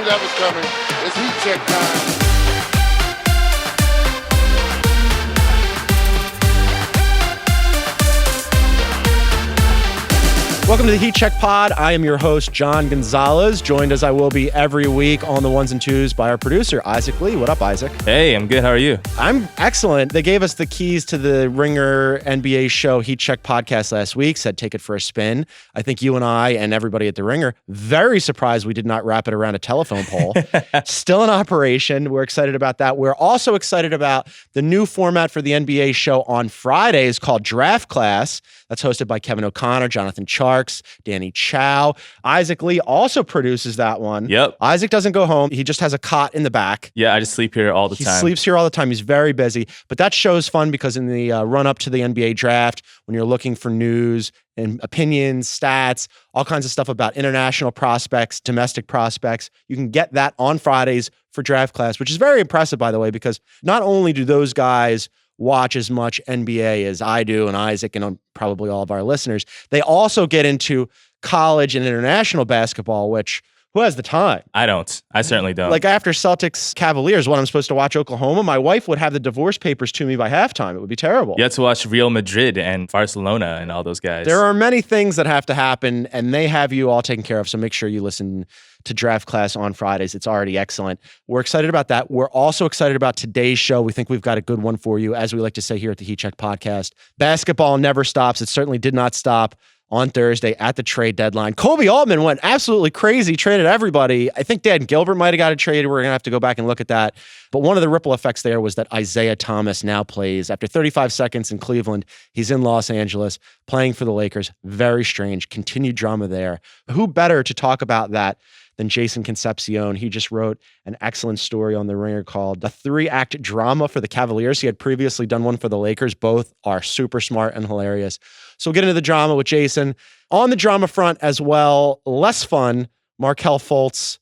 knew that was coming. It's heat check time. Welcome to the Heat Check Pod. I am your host, John Gonzalez, joined as I will be every week on the ones and twos by our producer, Isaac Lee. What up, Isaac? Hey, I'm good. How are you? I'm excellent. They gave us the keys to the Ringer NBA show Heat Check podcast last week, said take it for a spin. I think you and I and everybody at the Ringer, very surprised we did not wrap it around a telephone poll. Still in operation. We're excited about that. We're also excited about the new format for the NBA show on Fridays called Draft Class. That's hosted by Kevin O'Connor, Jonathan Charks, Danny Chow. Isaac Lee also produces that one. Yep. Isaac doesn't go home. He just has a cot in the back. Yeah, I just sleep here all the He time. sleeps here all the time. He's very busy. But that show is fun because in the run-up to the NBA draft, when you're looking for news and opinions, stats, all kinds of stuff about international prospects, domestic prospects, you can get that on Fridays for Draft Class, which is very impressive, by the way, because not only do those guys watch as much NBA as I do and Isaac and probably all of our listeners, they also get into college and international basketball, which who has the time? I don't. I certainly don't. Like after Celtics Cavaliers, when I'm supposed to watch Oklahoma, my wife would have the divorce papers to me by halftime. It would be terrible. You have to watch Real Madrid and Barcelona and all those guys. There are many things that have to happen, and they have you all taken care of. So make sure you listen to Draft Class on Fridays. It's already excellent. We're excited about that. We're also excited about today's show. We think we've got a good one for you, as we like to say here at the Heat Check Podcast. Basketball never stops. It certainly did not stop on Thursday at the trade deadline. Kobe Altman went absolutely crazy, traded everybody. I think Dan Gilbert might have got a trade. We're going to have to go back and look at that. But one of the ripple effects there was that Isiah Thomas now plays. After 35 seconds in Cleveland, he's in Los Angeles playing for the Lakers. Very strange. Continued drama there. Who better to talk about that than Jason Concepcion? He just wrote an excellent story on The Ringer called The 3-Act Drama for the Cavaliers. He had previously done one for the Lakers. Both are super smart and hilarious. So we'll get into the drama with Jason. On the drama front as well, less fun, Markelle Fultz.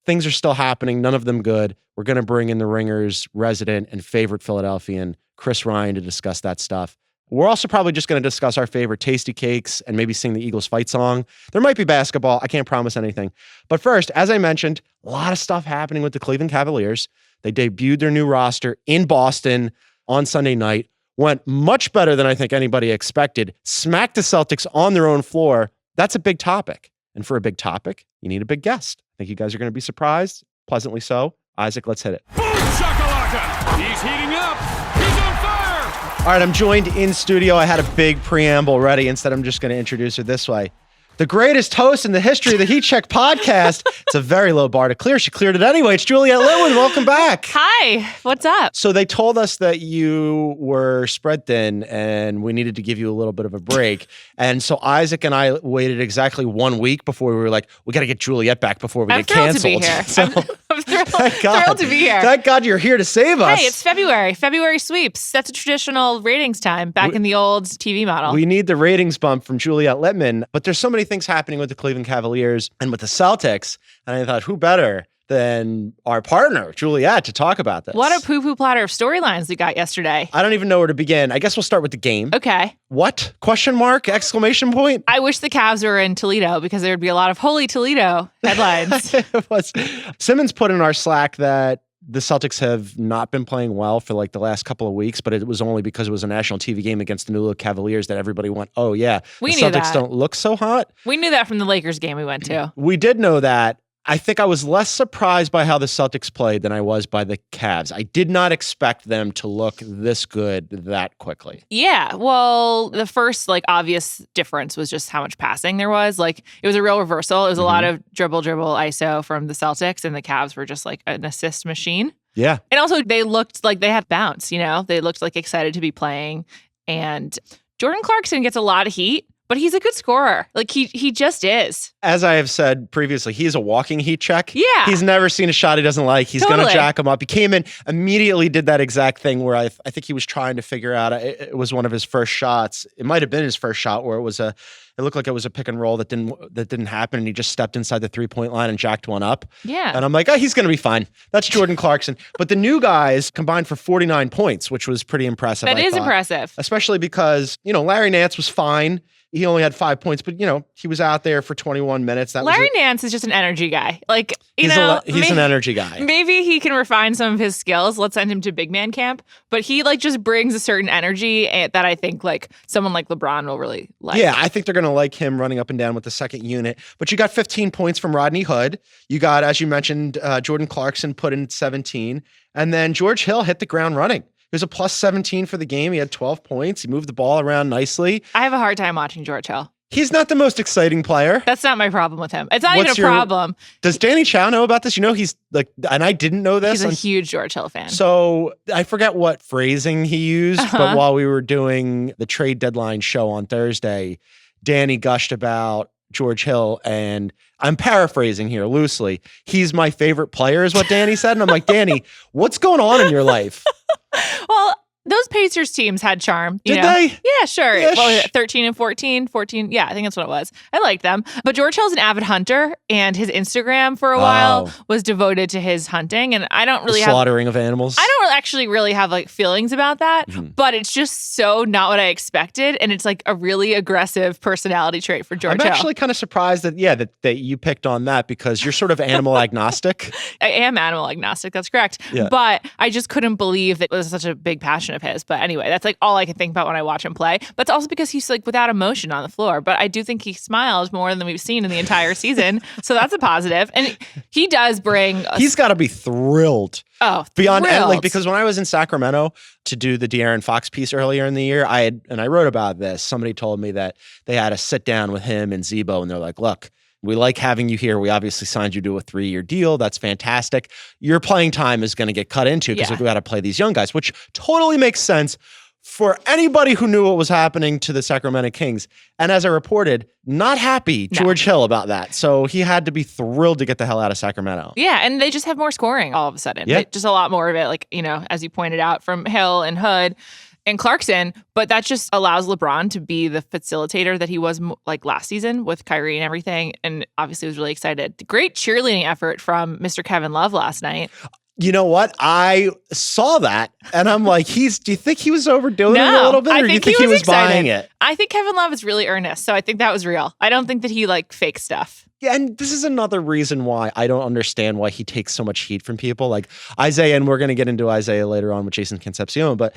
Things are still happening, none of them good. We're going to bring in the Ringer's resident and favorite Philadelphian, Chris Ryan, to discuss that stuff. We're also probably just going to discuss our favorite tasty cakes and maybe sing the Eagles fight song. There might be basketball. I can't promise anything. But first, as I mentioned, a lot of stuff happening with the Cleveland Cavaliers. They debuted their new roster in Boston on Sunday night. Went much better than I think anybody expected. Smacked the Celtics on their own floor. That's a big topic. And for a big topic, you need a big guest. I think you guys are going to be surprised, pleasantly so. Isaac, let's hit it. Boom shakalaka! He's heating up! He's on fire! All right, I'm joined in studio. I had a big preamble ready. Instead, I'm just going to introduce her this way. The greatest host in the history of the Heat Check Podcast. It's a very low bar to clear. She cleared it anyway. It's Juliet Litman. Welcome back. Hi, what's up? So they told us that you were spread thin and we needed to give you a little bit of a break. And so Isaac and I waited exactly 1 week before we were like, we got to get Juliet back before we I'm get canceled. thrilled to be here. I'm thrilled to be here. Thank God you're here to save us. Hey, it's February. February sweeps. That's a traditional ratings time back in the old TV model. We need the ratings bump from Juliet Litman, but there's so many things happening with the Cleveland Cavaliers and with the Celtics. And I thought, who better than our partner, Juliet, to talk about this? What a poo-poo platter of storylines we got yesterday. I don't even know where to begin. I guess we'll start with the game. Okay. What? Question mark? Exclamation point? I wish the Cavs were in Toledo because there would be a lot of Holy Toledo headlines. It was. Simmons put in our Slack that the Celtics have not been playing well for like the last couple of weeks, but it was only because it was a national TV game against the New York Cavaliers that everybody went, oh yeah, We the knew Celtics that. don't look so hot. We knew that from the Lakers game we went to. We did know that. I think I was less surprised by how the Celtics played than I was by the Cavs. I did not expect them to look this good that quickly. Yeah, well, the first obvious difference was just how much passing there was. Like it was a real reversal. It was a lot of dribble ISO from the Celtics, and the Cavs were just like an assist machine. Yeah. And also they looked like they had bounce, They looked like excited to be playing. And Jordan Clarkson gets a lot of heat, but he's a good scorer. Like he just is. As I have said previously, he is a walking heat check. Yeah. He's never seen a shot he doesn't like. He's going to Totally. jack him up. He came in, immediately did that exact thing where I think he was trying to figure out, it was one of his first shots. It might have been his first shot where it looked like it was a pick and roll that didn't happen. And he just stepped inside the 3-point line and jacked one up. Yeah. And I'm like, he's going to be fine. That's Jordan Clarkson. But the new guys combined for 49 points, which was pretty impressive. That I is thought. impressive. Especially because, Larry Nance was fine. He only had 5 points, but he was out there for 21 minutes. Larry Nance is just an energy guy. Like, he's an energy guy. Maybe he can refine some of his skills. Let's send him to big man camp. But he just brings a certain energy that I think someone like LeBron will really like. Yeah, I think they're going to like him running up and down with the second unit. But you got 15 points from Rodney Hood. You got, as you mentioned, Jordan Clarkson put in 17. And then George Hill hit the ground running. He was a plus 17 for the game. He had 12 points. He moved the ball around nicely. I have a hard time watching George Hill. He's not the most exciting player. That's not my problem with him. It's not even a problem. Does Danny Chow know about this? He's and I didn't know this. He's a huge George Hill fan. So I forget what phrasing he used, but while we were doing the trade deadline show on Thursday, Danny gushed about George Hill, and I'm paraphrasing here loosely. He's my favorite player is what Danny said. And I'm like, Danny, what's going on in your life? Well, those Pacers teams had charm. Did they? Yeah, sure. Ish. What was it, 13 and 14? 14. Yeah, I think that's what it was. I liked them. But George Hill's an avid hunter, and his Instagram for a while was devoted to his hunting. And I don't really slaughtering of animals. I don't actually really have feelings about that, but it's just so not what I expected. And it's a really aggressive personality trait for George Hill. I'm actually kind of surprised that you picked on that because you're sort of animal agnostic. I am animal agnostic. That's correct. Yeah. But I just couldn't believe that it was such a big passion of his. But anyway, that's all I can think about when I watch him play. But it's also because he's without emotion on the floor. But I do think he smiles more than we've seen in the entire season. So that's a positive. And he does bring... He's got to be thrilled. Oh, beyond thrilled. Because when I was in Sacramento to do the De'Aaron Fox piece earlier in the year, I wrote about this. Somebody told me that they had a sit down with him and Zebo, and they're like, look, we like having you here. We obviously signed you to a 3-year deal. That's fantastic. Your playing time is going to get cut into because we got to play these young guys, which totally makes sense for anybody who knew what was happening to the Sacramento Kings. And as I reported, not happy George Hill about that. So he had to be thrilled to get the hell out of Sacramento. Yeah, and they just have more scoring all of a sudden. Yeah. Just a lot more of it, as you pointed out, from Hill and Hood and Clarkson, but that just allows LeBron to be the facilitator that he was last season with Kyrie and everything, and obviously was really excited. Great cheerleading effort from Mr. Kevin Love last night. You know what? I saw that, and I'm like, do you think he was overdoing it a little bit, or do you think he was buying it? I think Kevin Love is really earnest, so I think that was real. I don't think that he fake stuff. Yeah, and this is another reason why I don't understand why he takes so much heat from people like Isiah, and we're going to get into Isiah later on with Jason Concepcion, but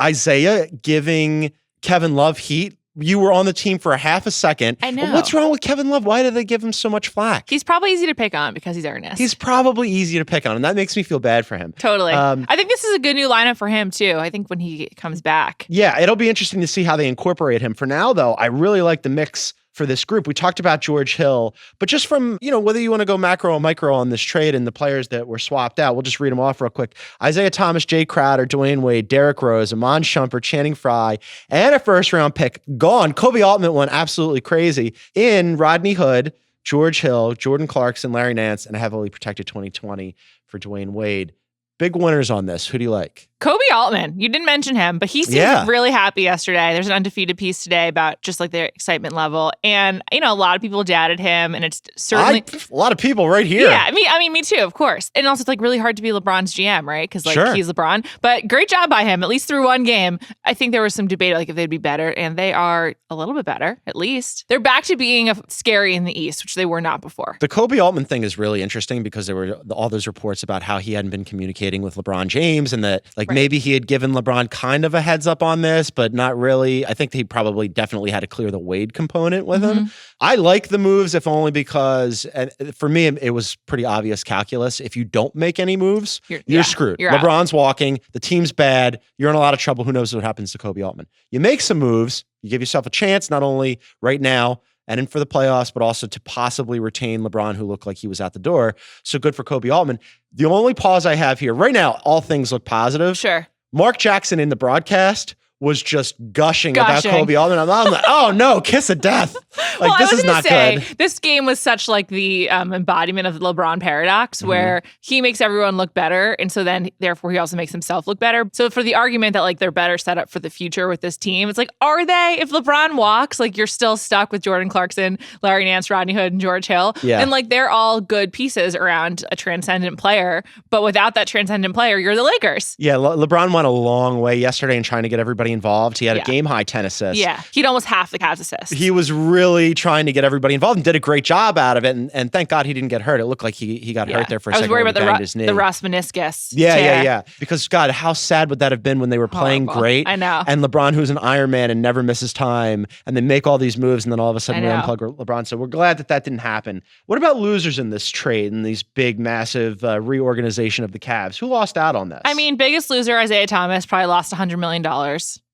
Isiah giving Kevin Love heat. You were on the team for a half a second. I know. What's wrong with Kevin Love? Why do they give him so much flack? He's probably easy to pick on because he's earnest. He's probably easy to pick on, and that makes me feel bad for him. Totally. I think this is a good new lineup for him, too. I think when he comes back. Yeah, it'll be interesting to see how they incorporate him. For now, though, I really like the mix for this group. We talked about George Hill, but just from, whether you want to go macro or micro on this trade and the players that were swapped out, we'll just read them off real quick. Isaiah Thomas, Jay Crowder, Dwayne Wade, Derrick Rose, Amon Shumpert, Channing Frye, and a first-round pick gone. Kobe Altman went absolutely crazy in Rodney Hood, George Hill, Jordan Clarkson, Larry Nance, and a heavily protected 2020 for Dwayne Wade. Big winners on this. Who do you like? Kobe Altman. You didn't mention him, but he seemed really happy yesterday. There's an undefeated piece today about just their excitement level. And, a lot of people doubted him, and it's certainly... a lot of people right here. Yeah, me too, of course. And also it's really hard to be LeBron's GM, right? Because he's LeBron. But great job by him, at least through one game. I think there was some debate if they'd be better, and they are a little bit better, at least. They're back to being scary in the East, which they were not before. The Kobe Altman thing is really interesting because there were all those reports about how he hadn't been communicating with LeBron James, and that maybe he had given LeBron kind of a heads up on this, but not really. I think he probably definitely had to clear the Wade component with him. I like the moves, if only because, and for me, it was pretty obvious calculus. If you don't make any moves, you're screwed. LeBron's walking, the team's bad, you're in a lot of trouble. Who knows what happens to Kobe Altman? You make some moves, you give yourself a chance, not only right now and in for the playoffs, but also to possibly retain LeBron, who looked like he was out the door. So good for Kobe Altman. The only pause I have here, right now, all things look positive. Sure. Mark Jackson in the broadcast was just gushing about Kobe Altman. I'm like, oh no, kiss of death. Like, this is not good. This game was such like the embodiment of the LeBron paradox, where he makes everyone look better, and so then therefore he also makes himself look better. So for the argument that like they're better set up for the future with this team, it's like, are they? If LeBron walks, like you're still stuck with Jordan Clarkson, Larry Nance, Rodney Hood, and George Hill, and like they're all good pieces around a transcendent player. But without that transcendent player, you're the Lakers. Yeah, LeBron went a long way yesterday in trying to get everybody involved. He had a game-high 10 assists. Yeah, he'd almost half the Cavs assists. He was really trying to get everybody involved and did a great job out of it. And thank God he didn't get hurt. It looked like he got hurt there for a second. I was worried about the Russ meniscus. Yeah. Because, God, how sad would that have been when they were playing great? I know. And LeBron, who's an Iron Man and never misses time, and they make all these moves, and then all of a sudden we unplug LeBron. So we're glad that didn't happen. What about losers in this trade and these big, massive reorganization of the Cavs? Who lost out on this? I mean, biggest loser, Isiah Thomas, probably lost $100 million.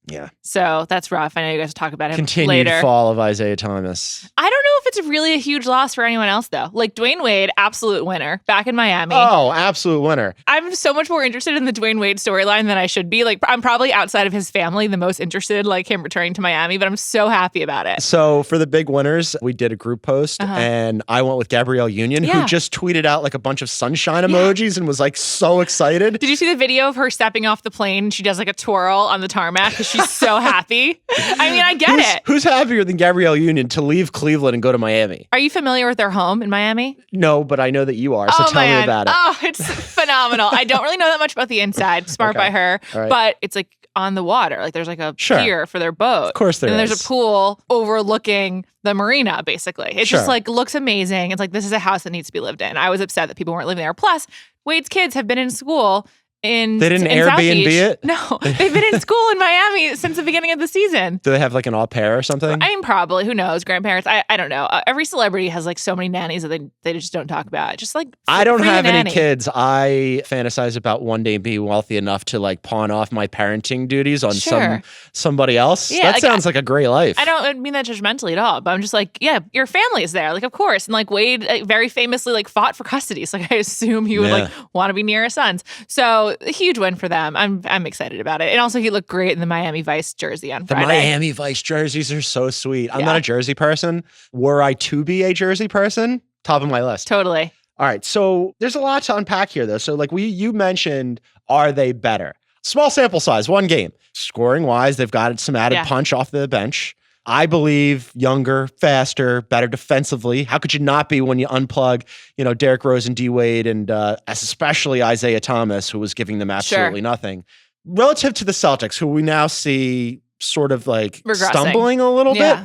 Yeah. So that's rough. I know you guys will talk about him Continued later. fall of Isiah Thomas. I don't know if it's really a huge loss for anyone else, though. Like Dwayne Wade, absolute winner back in Miami. Oh, absolute winner. I'm so much more interested in the Dwayne Wade storyline than I should be. Like, I'm probably outside of his family the most interested, like him returning to Miami, but I'm so happy about it. So for the big winners, we did a group post and I went with Gabrielle Union, who just tweeted out like a bunch of sunshine emojis and was like so excited. Did you see the video of her stepping off the plane? She does like a twirl on the tarmac because she's so happy. I mean, I get it. Who's happier than Gabrielle Union to leave Cleveland and go to Miami? Are you familiar with their home in Miami? No, but I know that you are, so tell me about it. Oh, it's phenomenal. I don't really know that much about the inside. Smart by her. Right. But it's like on the water. Like there's like a pier for their boat. Of course there is. And there's a pool overlooking the marina, basically. It just like looks amazing. It's like, this is a house that needs to be lived in. I was upset that people weren't living there. Plus, Wade's kids have been in school they didn't Airbnb it? No, they've been in school in Miami since the beginning of the season. Do they have like an au pair or something? I mean, probably. Who knows? Grandparents. I don't know. Every celebrity has like so many nannies that they just don't talk about. Just like I don't have any kids. I fantasize about one day being wealthy enough to like pawn off my parenting duties on somebody else. Yeah, that sounds like a great life. I don't mean that judgmentally at all, but I'm just like, yeah, your family is there. Like, of course. And like Wade very famously like fought for custody. So like I assume he would like want to be near his sons. So a huge win for them. I'm excited about it. And also he looked great in the Miami Vice jersey on Friday. The Miami Vice jerseys are so sweet. I'm not a jersey person. Were I to be a jersey person, top of my list. Totally. All right. So there's a lot to unpack here though. So like you mentioned, are they better? Small sample size, one game. Scoring wise, they've got some added punch off the bench. I believe younger, faster, better defensively. How could you not be when you unplug, Derrick Rose and D Wade and especially Isiah Thomas, who was giving them absolutely nothing. Relative to the Celtics, who we now see sort of like stumbling a little bit.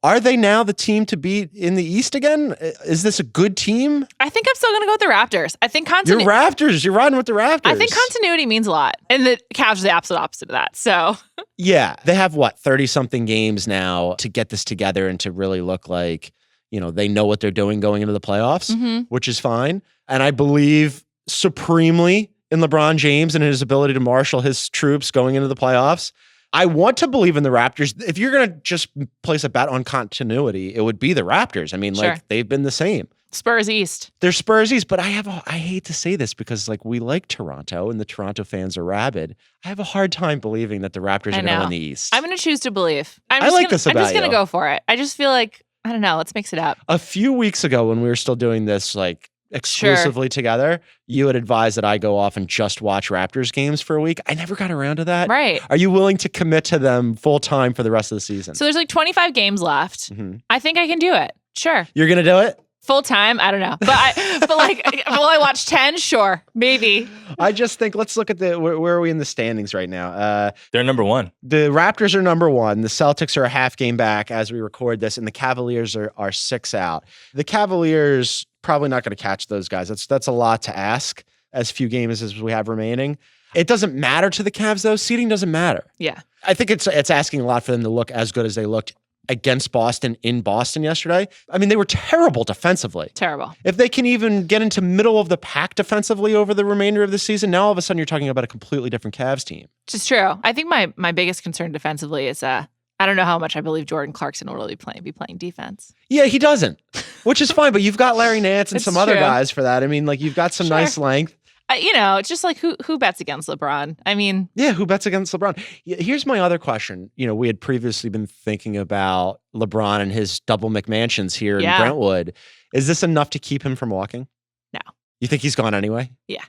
Are they now the team to beat in the East again? Is this a good team? I think I'm still going to go with the Raptors. I think You're Raptors. You're riding with the Raptors. I think continuity means a lot. And the Cavs are the absolute opposite of that. So yeah, they have 30-something games now to get this together and to really look like, they know what they're doing going into the playoffs, which is fine. And I believe supremely in LeBron James and his ability to marshal his troops going into the playoffs. I want to believe in the Raptors. If you're going to just place a bet on continuity, it would be the Raptors. I mean, like they've been the same. Spurs East. They're Spurs East, but I hate to say this because like we like Toronto and the Toronto fans are rabid. I have a hard time believing that the Raptors are going to win the East. I'm going to choose to believe. I like this about I'm just going to go for it. I just feel like, I don't know, let's mix it up. A few weeks ago when we were still doing this like exclusively together, you had advised that I go off and just watch Raptors games for a week. I never got around to that. Right. Are you willing to commit to them full time for the rest of the season? So there's like 25 games left. I think I can do it. Sure. You're going to do it? Full time? I don't know. But will I watch 10? Sure. Maybe. I just think, let's look at where are we in the standings right now? They're number one. The Raptors are number one. The Celtics are a half game back as we record this, and the Cavaliers are 6 out. The Cavaliers probably not going to catch those guys. That's a lot to ask as few games as we have remaining. It doesn't matter to the Cavs though. Seeding doesn't matter. Yeah. I think it's asking a lot for them to look as good as they looked against Boston in Boston yesterday. I mean, they were terrible defensively. Terrible. If they can even get into middle of the pack defensively over the remainder of the season, now all of a sudden you're talking about a completely different Cavs team. It's true. I think my biggest concern defensively is I don't know how much I believe Jordan Clarkson will really be playing defense. Yeah, he doesn't, which is fine, but you've got Larry Nance and some other guys for that. I mean, like you've got some nice length. It's just like who bets against LeBron? I mean, yeah, who bets against LeBron? Here's my other question. We had previously been thinking about LeBron and his double McMansions here in Brentwood. Is this enough to keep him from walking? No. You think he's gone anyway? Yeah.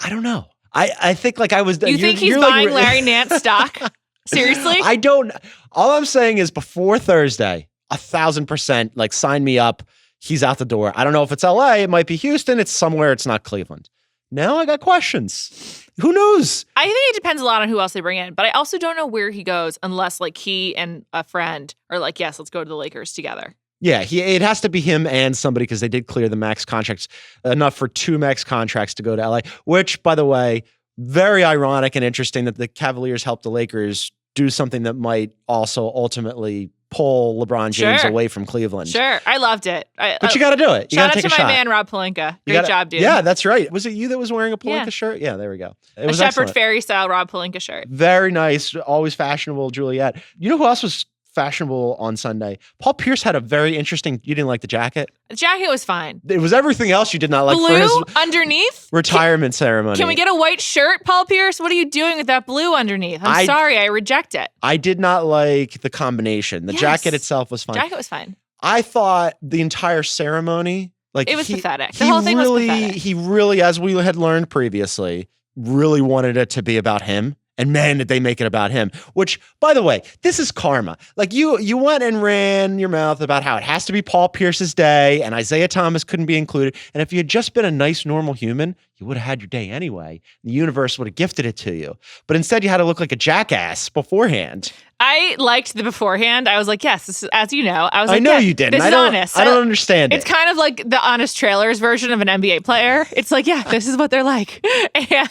I don't know. I think like I was. You think he's buying Larry Nance stock? Seriously? I don't. All I'm saying is before Thursday, 1,000%, like sign me up. He's out the door. I don't know if it's LA. It might be Houston. It's somewhere. It's not Cleveland. Now I got questions. Who knows? I think it depends a lot on who else they bring in, but I also don't know where he goes unless like he and a friend are like, yes, let's go to the Lakers together. Yeah, it has to be him and somebody because they did clear the max contracts enough for 2 max contracts to go to LA, which, by the way, very ironic and interesting that the Cavaliers helped the Lakers do something that might also ultimately pull LeBron James away from Cleveland. Sure. I loved it. But you got to do it. You got to take a shot. Shout out to my man, Rob Pelinka. Great job, dude. Yeah, that's right. Was it you that was wearing a Pelinka shirt? Yeah, there we go. It was Shepherd excellent. Ferry style Rob Pelinka shirt. Very nice. Always fashionable, Juliet. You know who else was fashionable on Sunday? Paul Pierce had a very interesting, you didn't like the jacket? The jacket was fine. It was everything else you did not like blue for his underneath? retirement ceremony. Can we get a white shirt, Paul Pierce? What are you doing with that blue underneath? I'm sorry, I reject it. I did not like the combination. The jacket itself was fine. Jacket was fine. I thought the entire ceremony, like it was pathetic. The whole thing was pathetic. He really, as we had learned previously, really wanted it to be about him. And man, did they make it about him, which, by the way, this is karma. Like you went and ran your mouth about how it has to be Paul Pierce's day and Isaiah Thomas couldn't be included. And if you had just been a nice, normal human, you would have had your day anyway. The universe would have gifted it to you. But instead, you had to look like a jackass beforehand. I liked the beforehand. I was like, yes, this is, as you know. I know you didn't. This is honest. I don't understand it. It's kind of like the Honest Trailers version of an NBA player. It's like, yeah, this is what they're like.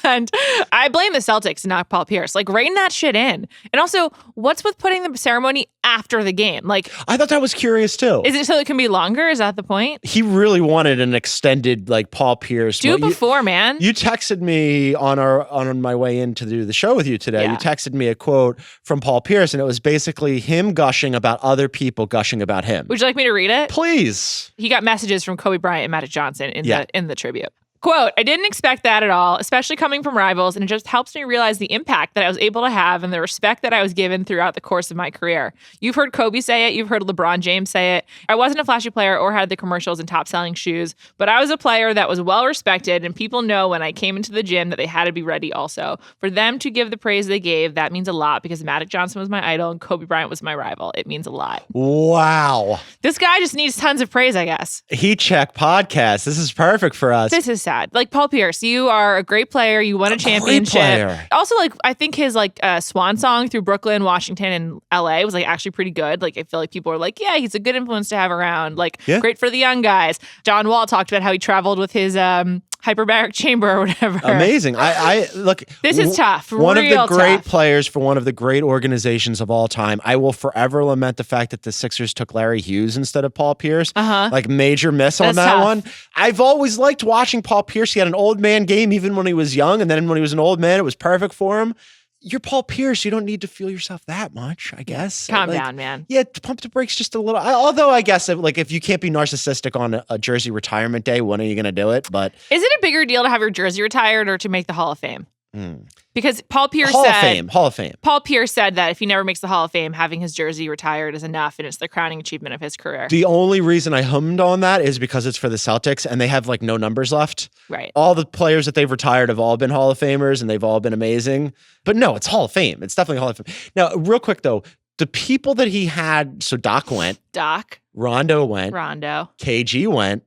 And I blame the Celtics, not Paul Pierce. Like, rein that shit in. And also, what's with putting the ceremony after the game? Like, I thought that was curious too. Is it so it can be longer? Is that the point? He really wanted an extended, like, Paul Pierce. Do it before, man. You texted me on my way in to do the show with you today. Yeah. You texted me a quote from Paul Pierce, and it was basically him gushing about other people gushing about him. Would you like me to read it? Please. He got messages from Kobe Bryant and Magic Johnson in the tribute. Quote, I didn't expect that at all, especially coming from rivals, and it just helps me realize the impact that I was able to have and the respect that I was given throughout the course of my career. You've heard Kobe say it. You've heard LeBron James say it. I wasn't a flashy player or had the commercials and top-selling shoes, but I was a player that was well-respected, and people know when I came into the gym that they had to be ready also. For them to give the praise they gave, that means a lot because Magic Johnson was my idol and Kobe Bryant was my rival. It means a lot. Wow. This guy just needs tons of praise, I guess. Heat Check Podcast. This is perfect for us. This is sad. Like Paul Pierce, you are a great player. You won a championship. Also, like I think his swan song through Brooklyn, Washington, and LA was like actually pretty good. Like I feel like people were like, yeah, he's a good influence to have around. Like great for the young guys. John Wall talked about how he traveled with his hyperbaric chamber or whatever. Amazing. I look. This is tough. One of the great tough. players for one of the great organizations of all time. I will forever lament the fact that the Sixers took Larry Hughes instead of Paul Pierce. Like major miss on that one. I've always liked watching Paul Pierce. He had an old man game even when he was young, and then when he was an old man, it was perfect for him. You're Paul Pierce. You don't need to feel yourself that much, I guess. Calm down, man. Yeah, pump the brakes just a little. Although I guess if you can't be narcissistic on a jersey retirement day, when are you going to do it? But is it a bigger deal to have your jersey retired or to make the Hall of Fame? Because Paul Pierce Hall of Fame. Paul Pierce said that if he never makes the Hall of Fame, having his jersey retired is enough, and it's the crowning achievement of his career. The only reason I hummed on that is because it's for the Celtics, and they have like no numbers left. Right. All the players that they've retired have all been Hall of Famers, and they've all been amazing. But no, it's Hall of Fame. It's definitely Hall of Fame. Now, real quick though, the people that he had, so Doc went. Rondo went. KG went.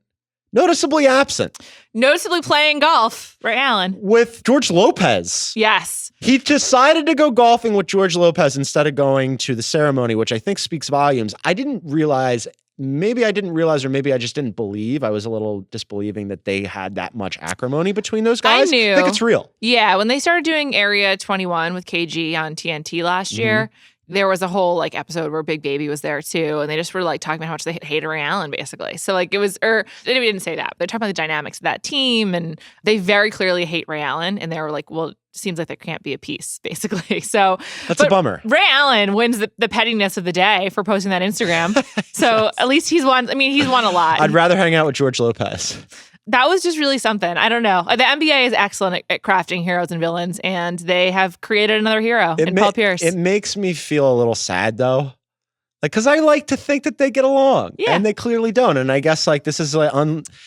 Noticeably absent. Noticeably playing golf, Ray Allen. With George Lopez. Yes. He decided to go golfing with George Lopez instead of going to the ceremony, which I think speaks volumes. I didn't realize, or maybe I just didn't believe. I was a little disbelieving that they had that much acrimony between those guys. I knew. I think it's real. Yeah, when they started doing Area 21 with KG on TNT last year, there was a whole episode where Big Baby was there too, and they just were talking about how much they hated Ray Allen, basically. So it was, or they didn't say that. But they're talking about the dynamics of that team, and they very clearly hate Ray Allen, and they were like, well, it seems like there can't be a peace, basically. So that's a bummer. Ray Allen wins the pettiness of the day for posting that Instagram. So at least he's won. I mean, he's won a lot. I'd rather hang out with George Lopez. that was just really something. I don't know. The NBA is excellent at crafting heroes and villains, and they have created another hero in Paul Pierce. It makes me feel a little sad though. Like, because I like to think that they get along, and they clearly don't. And I guess like this is like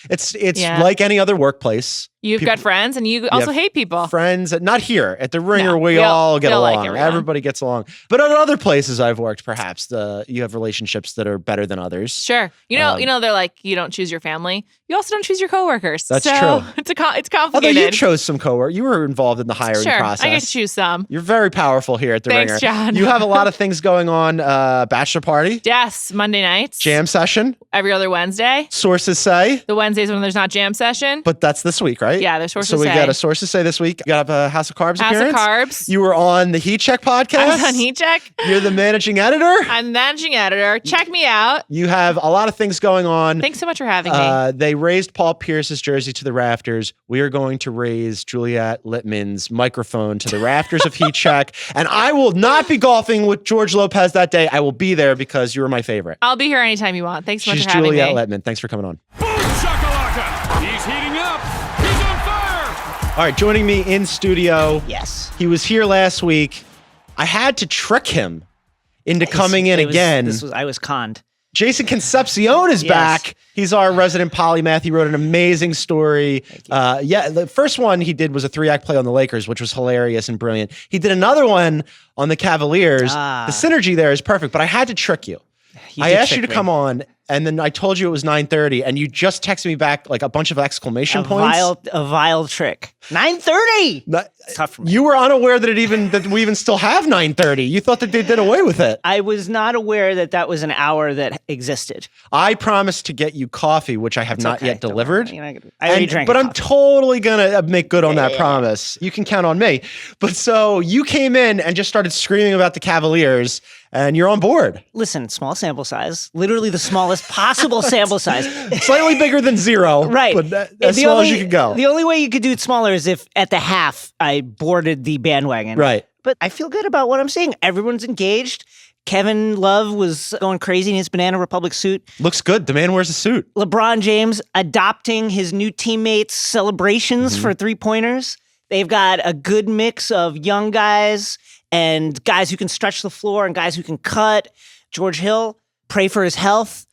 it's like any other workplace. You've got friends, and you also hate people. Friends, not here at the Ringer. We all get along. Like everybody gets along. But at other places I've worked, perhaps you have relationships that are better than others. Sure, you know, they're like you don't choose your family. You also don't choose your coworkers. That's true. It's complicated. Although you chose some coworkers, you were involved in the hiring process. I get to choose some. You're very powerful here at the Ringer. Thanks, John. You have a lot of things going on. Bachelor party. Yes, Monday nights. Jam session. Every other Wednesday. Sources say. The Wednesdays when there's not jam session. But that's this week, right? Yeah, there's sources say. So we got a Sources Say this week. You got a House of Carbs appearance. House of Carbs. You were on the Heat Check podcast. I was on Heat Check. You're the managing editor. I'm the managing editor. Check me out. You have a lot of things going on. Thanks so much for having me. They raised Paul Pierce's jersey to the rafters. We are going to raise Juliet Litman's microphone to the rafters of Heat Check. And I will not be golfing with George Lopez that day. I will be there because you were my favorite. I'll be here anytime you want. Thanks so much She's for having Juliet me. Litman. Thanks for coming on. Boom shakalaka! He's heating up. He's on fire. All right, joining me in studio. Yes. He was here last week. I had to trick him into coming in again. I was conned. Jason Concepcion is back. He's our resident polymath. He wrote an amazing story. The first one he did was a 3-act play on the Lakers, which was hilarious and brilliant. He did another one on the Cavaliers. The synergy there is perfect, but I had to trick you. I asked you to come on, and then I told you it was 9:30, and you just texted me back like a bunch of exclamation points. A vile trick. 9:30. It's tough for me. You were unaware that we even still have 9:30. You thought that they did away with it. I was not aware that was an hour that existed. I promised to get you coffee, which I have not yet delivered. I already drank. But I'm totally gonna make good on that promise. You can count on me. But so you came in and just started screaming about the Cavaliers, and you're on board. Listen, small sample size. Literally the smallest possible sample size. Slightly bigger than 0. Right. But as small as you could go. The only way you could do it smaller is if at the half I boarded the bandwagon. Right. But I feel good about what I'm seeing. Everyone's engaged. Kevin Love was going crazy in his Banana Republic suit. Looks good. The man wears a suit. LeBron James adopting his new teammates' celebrations for three-pointers. They've got a good mix of young guys and guys who can stretch the floor and guys who can cut. George Hill, pray for his health.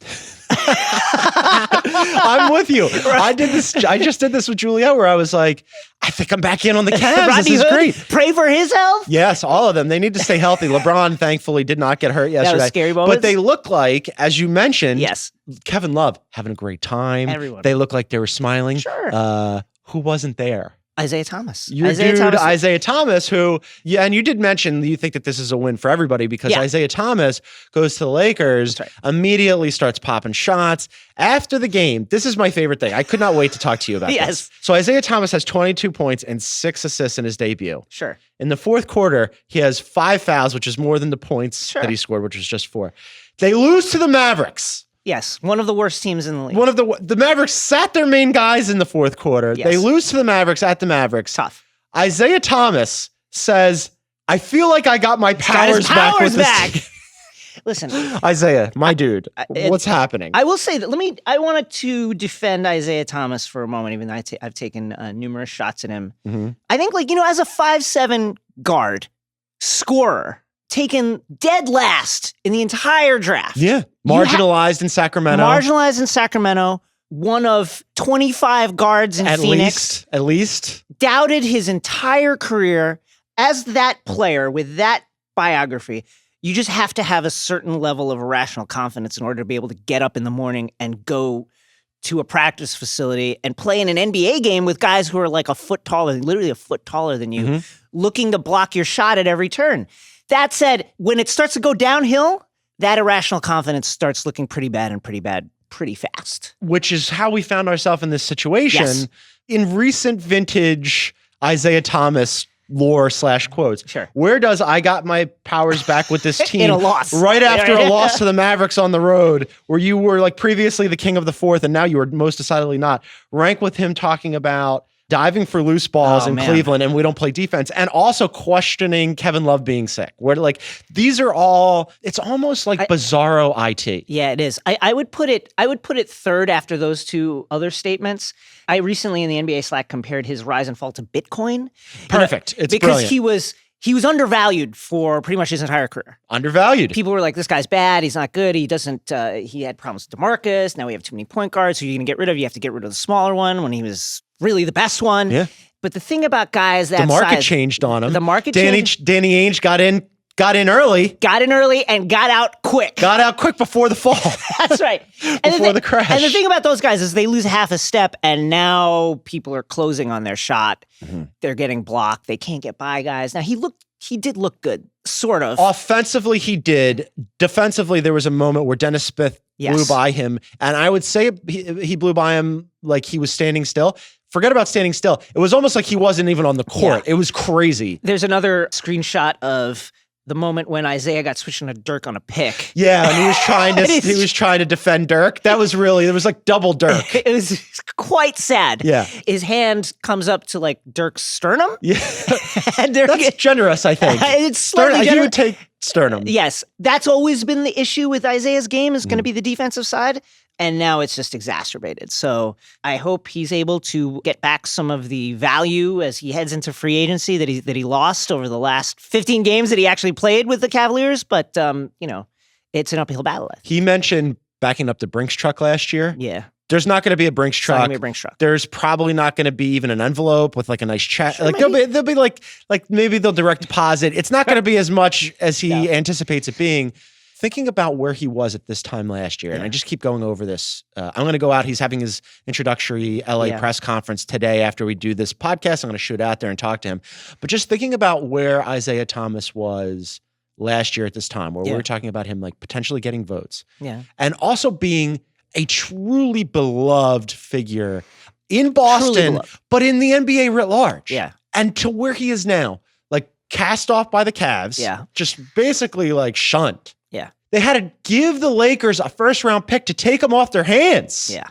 I'm with you. I just did this with Juliet where I was like, I think I'm back in on the Cavs. Rodney This is Hood, great. Pray for his health. Yes, all of them. They need to stay healthy. LeBron, thankfully, did not get hurt yesterday. That was scary moments. But they look like, as you mentioned, Yes. Kevin Love having a great time. Everyone. They look like they were smiling. Sure. Who wasn't there? Isaiah Thomas. Isaiah Thomas, who, and you did mention you think that this is a win for everybody because Isaiah Thomas goes to the Lakers, immediately starts popping shots. After the game, this is my favorite thing. I could not wait to talk to you about this. So Isaiah Thomas has 22 points and 6 assists in his debut. Sure. In the fourth quarter, he has 5 fouls, which is more than the points that he scored, which was just 4. They lose to the Mavericks. Yes, one of the worst teams in the league. One of the Mavericks sat their main guys in the fourth quarter. Yes. They lose to the Mavericks at the Mavericks. Tough. Isaiah Thomas says, I feel like I got my powers back with this team. Listen, Isaiah, my dude, what's happening? I will say that. I wanted to defend Isaiah Thomas for a moment, even though I've taken numerous shots at him. Mm-hmm. I think, as a 5'7" guard, scorer, taken dead last in the entire draft. Yeah. Marginalized in Sacramento. One of 25 guards in Phoenix. At least. Doubted his entire career. As that player with that biography, you just have to have a certain level of irrational confidence in order to be able to get up in the morning and go to a practice facility and play in an NBA game with guys who are like a foot taller, literally a foot taller than you, looking to block your shot at every turn. That said, when it starts to go downhill, that irrational confidence starts looking pretty bad pretty fast. Which is how we found ourselves in this situation. Yes. In recent vintage Isaiah Thomas lore / quotes. Sure. Where does I got my powers back with this team? In a loss. Right after a loss to the Mavericks on the road, where you were like previously the king of the fourth and now you are most decidedly not. Rank with him talking about diving for loose balls in man. Cleveland, and we don't play defense, and also questioning Kevin Love being sick. Where like these are all, it's almost like bizarro IT. Yeah, it is. I would put it third after those two other statements. I recently in the NBA Slack compared his rise and fall to Bitcoin. Perfect. It's because brilliant. he was undervalued for pretty much his entire career. Undervalued. People were like, this guy's bad. He's not good. He doesn't, he had problems with DeMarcus. Now we have too many point guards. Who you're going to get rid of? You have to get rid of the smaller one when he was really the best one. Yeah. But the thing about guys that the market size, changed on him. The market Danny Ainge got in early. Got in early and got out quick. Got out quick before the fall. That's right. Before the crash. And the thing about those guys is they lose half a step and now people are closing on their shot. Mm-hmm. They're getting blocked. They can't get by guys. Now he did look good, sort of. Offensively, he did. Defensively, there was a moment where Dennis Smith blew by him. And I would say he blew by him like he was standing still. Forget about standing still. It was almost like he wasn't even on the court. Yeah. It was crazy. There's another screenshot of the moment when Isiah got switched into Dirk on a pick. Yeah, and he was trying to defend Dirk. That was really, it was like double Dirk. It was quite sad. Yeah. His hand comes up to like Dirk's sternum. Yeah. And Dirk, that's generous, I think. It's slightly generous. He would take sternum. Yes. That's always been the issue with Isaiah's game is going to be the defensive side. And now it's just exacerbated. So I hope he's able to get back some of the value as he heads into free agency that he lost over the last 15 games that he actually played with the Cavaliers. But, it's an uphill battle. He mentioned backing up the Brinks truck last year. Yeah. There's not going to be a Brinks truck. Not gonna be a Brinks truck. There's probably not going to be even an envelope with like a nice check. Sure, like they'll be like maybe they'll direct deposit. It's not going to be as much as he anticipates it being. Thinking about where he was at this time last year, and I just keep going over this. I'm going to go out. He's having his introductory LA press conference today after we do this podcast. I'm going to shoot out there and talk to him. But just thinking about where Isiah Thomas was last year at this time, where we were talking about him like potentially getting votes. Yeah. And also being a truly beloved figure in Boston, but in the NBA writ large. Yeah. And to where he is now, like cast off by the Cavs. Yeah. Just basically like shunned. Yeah. They had to give the Lakers a first-round pick to take him off their hands. Yeah.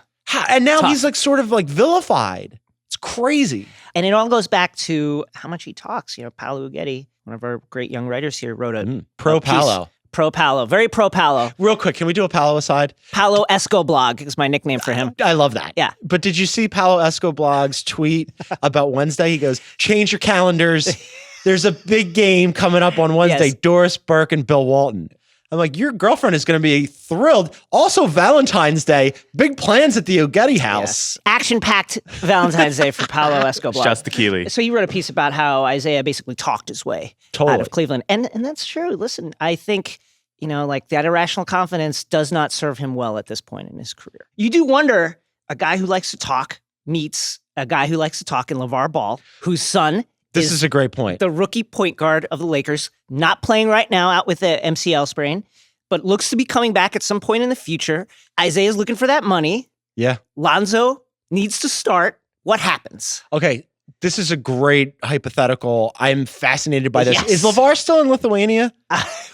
And now he's like sort of like vilified. It's crazy. And it all goes back to how much he talks. Paolo Uggetti, one of our great young writers here, wrote a Paolo. Pro Paolo. Very pro Paolo. Real quick, can we do a Paolo aside? Paolo Escoblog is my nickname for him. I love that. Yeah. But did you see Paolo Escoblog's tweet about Wednesday? He goes, change your calendars. There's a big game coming up on Wednesday. Yes. Doris Burke and Bill Walton. I'm like, your girlfriend is going to be thrilled. Also, Valentine's Day, big plans at the Uggetti house. Yes. Action-packed Valentine's Day for Paolo Escobar. Shouts to Keeley. So you wrote a piece about how Isiah basically talked his way out of Cleveland. And that's true. Listen, I think, like that irrational confidence does not serve him well at this point in his career. You do wonder, a guy who likes to talk meets a guy who likes to talk in LeVar Ball, whose son This is a great point. The rookie point guard of the Lakers, not playing right now, out with the MCL sprain, but looks to be coming back at some point in the future. Isaiah's looking for that money. Yeah. Lonzo needs to start. What happens? Okay, this is a great hypothetical. I'm fascinated by this. Yes. Is LeVar still in Lithuania?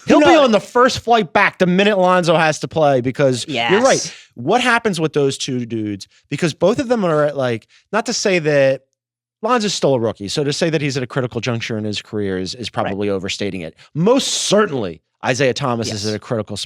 He'll be on the first flight back the minute Lonzo has to play because you're right. What happens with those two dudes? Because both of them are like, not to say that Lonzo's still a rookie, so to say that he's at a critical juncture in his career is probably overstating it. Most certainly, Isiah Thomas is at a critical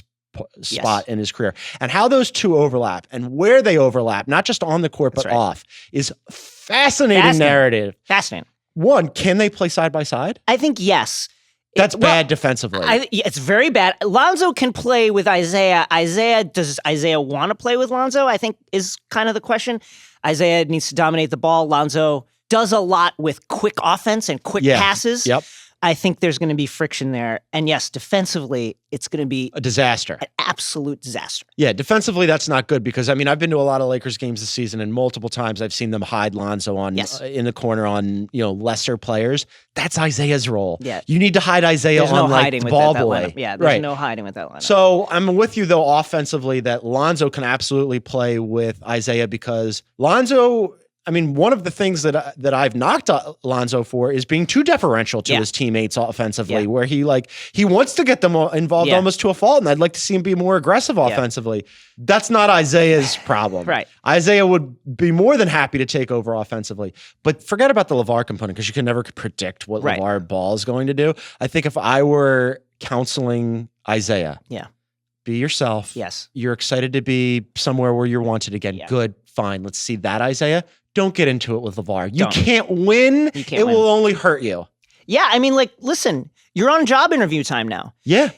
spot in his career. And how those two overlap and where they overlap, not just on the court but off, is fascinating narrative. Fascinating. One, can they play side by side? I think yes. That's bad defensively. It's very bad. Lonzo can play with Isiah. Does Isiah want to play with Lonzo? I think is kind of the question. Isiah needs to dominate the ball. Lonzo does a lot with quick offense and quick passes. Yep. I think there's going to be friction there. And yes, defensively, it's going to be a disaster. An absolute disaster. Yeah, defensively, that's not good because, I've been to a lot of Lakers games this season and multiple times I've seen them hide Lonzo on in the corner on, lesser players. That's Isaiah's role. Yeah. You need to hide Isaiah on the ball boy. Yeah, there's no hiding with that lineup. So I'm with you, though, offensively, that Lonzo can absolutely play with Isaiah because Lonzo, I mean, one of the things that I've knocked Lonzo for is being too deferential to his teammates offensively, where he wants to get them involved almost to a fault, and I'd like to see him be more aggressive offensively. That's not Isaiah's problem. Right. Isaiah would be more than happy to take over offensively, but forget about the LeVar component because you can never predict what LeVar Ball is going to do. I think if I were counseling Isiah, be yourself. Yes. You're excited to be somewhere where you're wanted again. Yeah. Good. Fine. Let's see that, Isaiah. Don't get into it with LeVar. You can't win. It will only hurt you. Yeah, I mean, like, listen, you're on job interview time now. Yeah.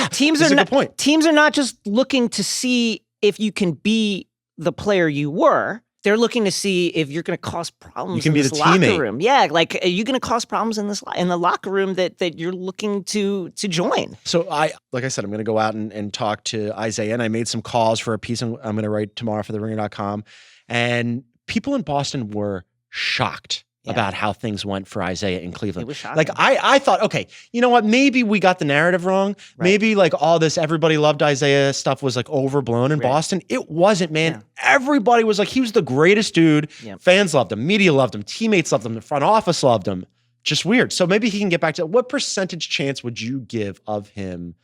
Teams are not just looking to see if you can be the player you were. They're looking to see if you're going to cause problems. You can in be this the locker teammate. room. Yeah, like, are you going to cause problems in the locker room that you're looking to join? So like I said, I'm going to go out and talk to Isiah, and I made some calls for a piece I'm going to write tomorrow for theringer.com, and people in Boston were shocked about how things went for Isiah in Cleveland. It was shocking. Like I thought, okay, you know what? Maybe we got the narrative wrong. Right. Maybe like all this everybody loved Isiah stuff was like overblown in Boston. It wasn't, man. Yeah. Everybody was like, he was the greatest dude. Yeah. Fans loved him. Media loved him. Teammates loved him. The front office loved him. Just weird. So maybe he can get back to what percentage chance would you give of him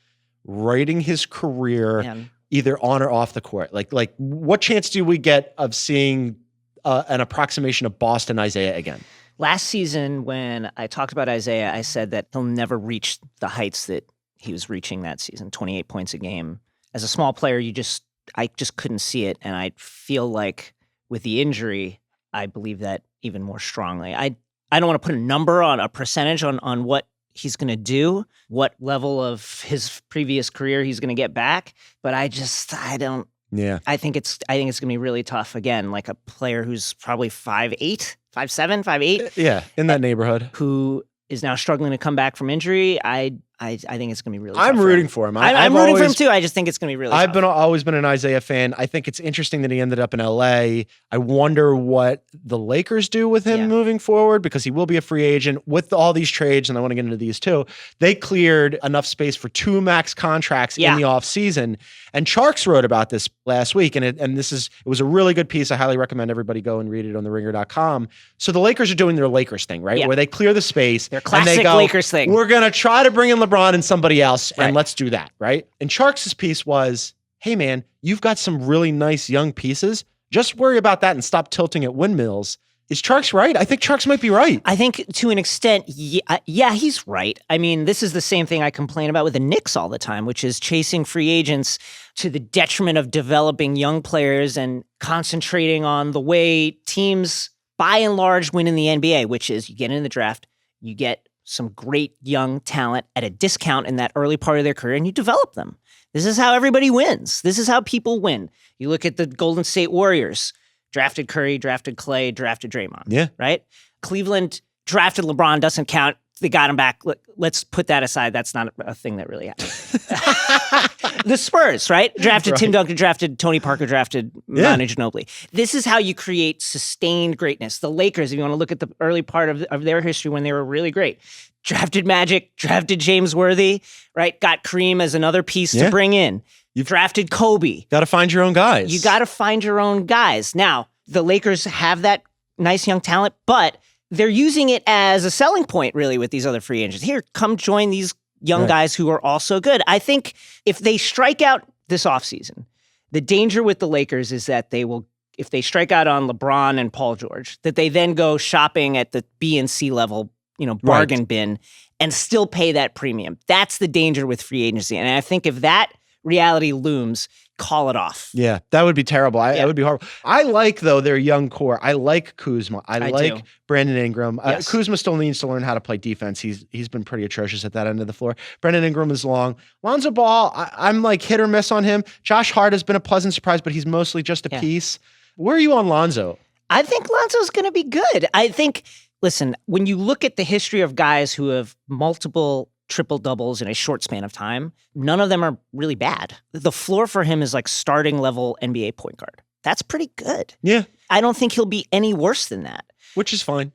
writing his career either on or off the court? Like what chance do we get of seeing an approximation of Boston Isiah again? Last season, when I talked about Isiah, I said that he'll never reach the heights that he was reaching that season, 28 points a game. As a small player, I just couldn't see it. And I feel like with the injury, I believe that even more strongly. I don't want to put a number on a percentage on what he's going to do, what level of his previous career he's going to get back. But I don't. Yeah. I think it's going to be really tough again, like a player who's probably 5'8", 5'7", 5'8". Yeah, in that neighborhood. Who is now struggling to come back from injury. I think it's going to be really tough. I'm rooting for him. I'm rooting for him too. I just think it's going to be really tough. I've always been an Isiah fan. I think it's interesting that he ended up in LA. I wonder what the Lakers do with him moving forward, because he will be a free agent with all these trades, and I want to get into these too. They cleared enough space for 2 max contracts in the offseason. And Charks wrote about this last week, and it was a really good piece. I highly recommend everybody go and read it on theringer.com. So the Lakers are doing their Lakers thing, right? Yeah. Where they clear the space. Their classic and they go, Lakers thing. We're going to try to bring in LeBron and somebody else, and let's do that, right? And Charks' piece was, hey man, you've got some really nice young pieces. Just worry about that and stop tilting at windmills. Is Charks right? I think Charks might be right. I think to an extent, yeah, he's right. I mean, this is the same thing I complain about with the Knicks all the time, which is chasing free agents to the detriment of developing young players and concentrating on the way teams, by and large, win in the NBA, which is you get in the draft, you get some great young talent at a discount in that early part of their career, and you develop them. This is how everybody wins. This is how people win. You look at the Golden State Warriors. Drafted Curry, drafted Clay, drafted Draymond. Yeah. Right? Cleveland drafted LeBron, doesn't count. They got him back. Let's put that aside. That's not a thing that really happened. The Spurs, right? Drafted Tim Duncan, drafted Tony Parker, drafted Manu Ginobili. This is how you create sustained greatness. The Lakers, if you want to look at the early part of their history when they were really great, drafted Magic, drafted James Worthy, right? Got Kareem as another piece to bring in. You've drafted Kobe. Got to find your own guys. You got to find your own guys. Now, the Lakers have that nice young talent, but they're using it as a selling point, really, with these other free agents. Here, come join these young guys who are also good. I think if they strike out this offseason, the danger with the Lakers is that they will, if they strike out on LeBron and Paul George, that they then go shopping at the B and C level, bargain bin and still pay that premium. That's the danger with free agency. And I think if that reality looms, call it off. Yeah, that would be terrible. That would be horrible. I like, though, their young core. I like Kuzma. I like do. Brandon Ingram. Yes. Kuzma still needs to learn how to play defense. He's been pretty atrocious at that end of the floor. Brandon Ingram is long. Lonzo Ball, I'm like hit or miss on him. Josh Hart has been a pleasant surprise, but he's mostly just a piece. Where are you on Lonzo? I think Lonzo's going to be good. I think, listen, when you look at the history of guys who have multiple triple doubles in a short span of time, none of them are really bad. The floor for him is like starting level NBA point guard. That's pretty good. Yeah. I don't think he'll be any worse than that. Which is fine.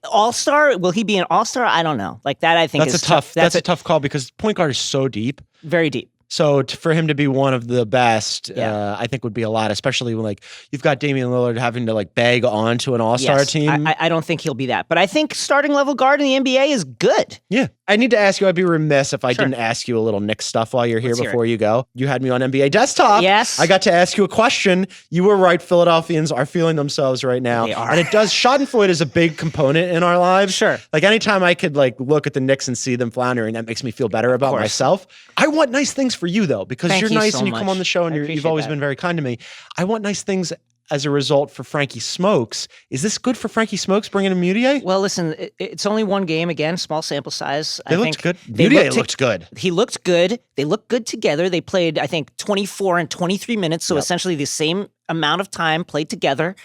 All-star, will he be an all-star? I don't know. Like that, I think that's a tough call because point guard is so deep. Very deep. So for him to be one of the best, I think would be a lot, especially when like you've got Damian Lillard having to like beg onto an all-star team. I don't think he'll be that, but I think starting level guard in the NBA is good. Yeah. I need to ask you, I'd be remiss if I didn't ask you a little Knicks stuff while you're here before you go. You had me on NBA Desktop. Yes. I got to ask you a question. You were right. Philadelphians are feeling themselves right now. They are. And it does, schadenfreude is a big component in our lives. Sure. Like anytime I could like look at the Knicks and see them floundering, that makes me feel better about myself. I want nice things for you though, because Thank you're you nice so and you much. come on the show and you've always been very kind to me. I want nice things as a result for Frankie Smokes. Is this good for Frankie Smokes bringing in Mudiay? Well, listen, it's only one game. Again, small sample size. They looked good. Mudiay looked good. He looked good. They looked good together. They played, I think, 24 and 23 minutes, so essentially the same amount of time played together.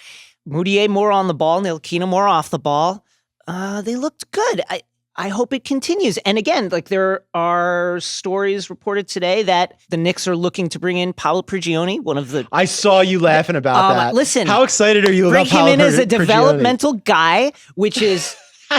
Mudiay more on the ball, Ntilikina more off the ball. They looked good. I hope it continues. And again, like there are stories reported today that the Knicks are looking to bring in Paolo Prigioni, one of the... I saw you laughing about that. Listen. How excited are you bring about Paolo him in as a Prigioni? developmental guy, which is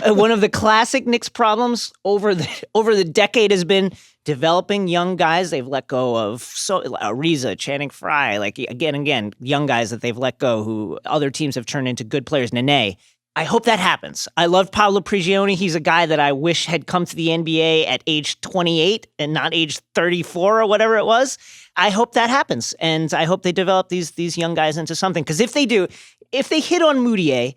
one of the classic Knicks problems over the decade has been developing young guys. They've let go of Ariza, Channing Frye, like again, young guys that they've let go who other teams have turned into good players. Nene. I hope that happens. I love Paolo Prigioni. He's a guy that I wish had come to the NBA at age 28 and not age 34 or whatever it was. I hope that happens. And I hope they develop these young guys into something. Because if they do, if they hit on Mudiay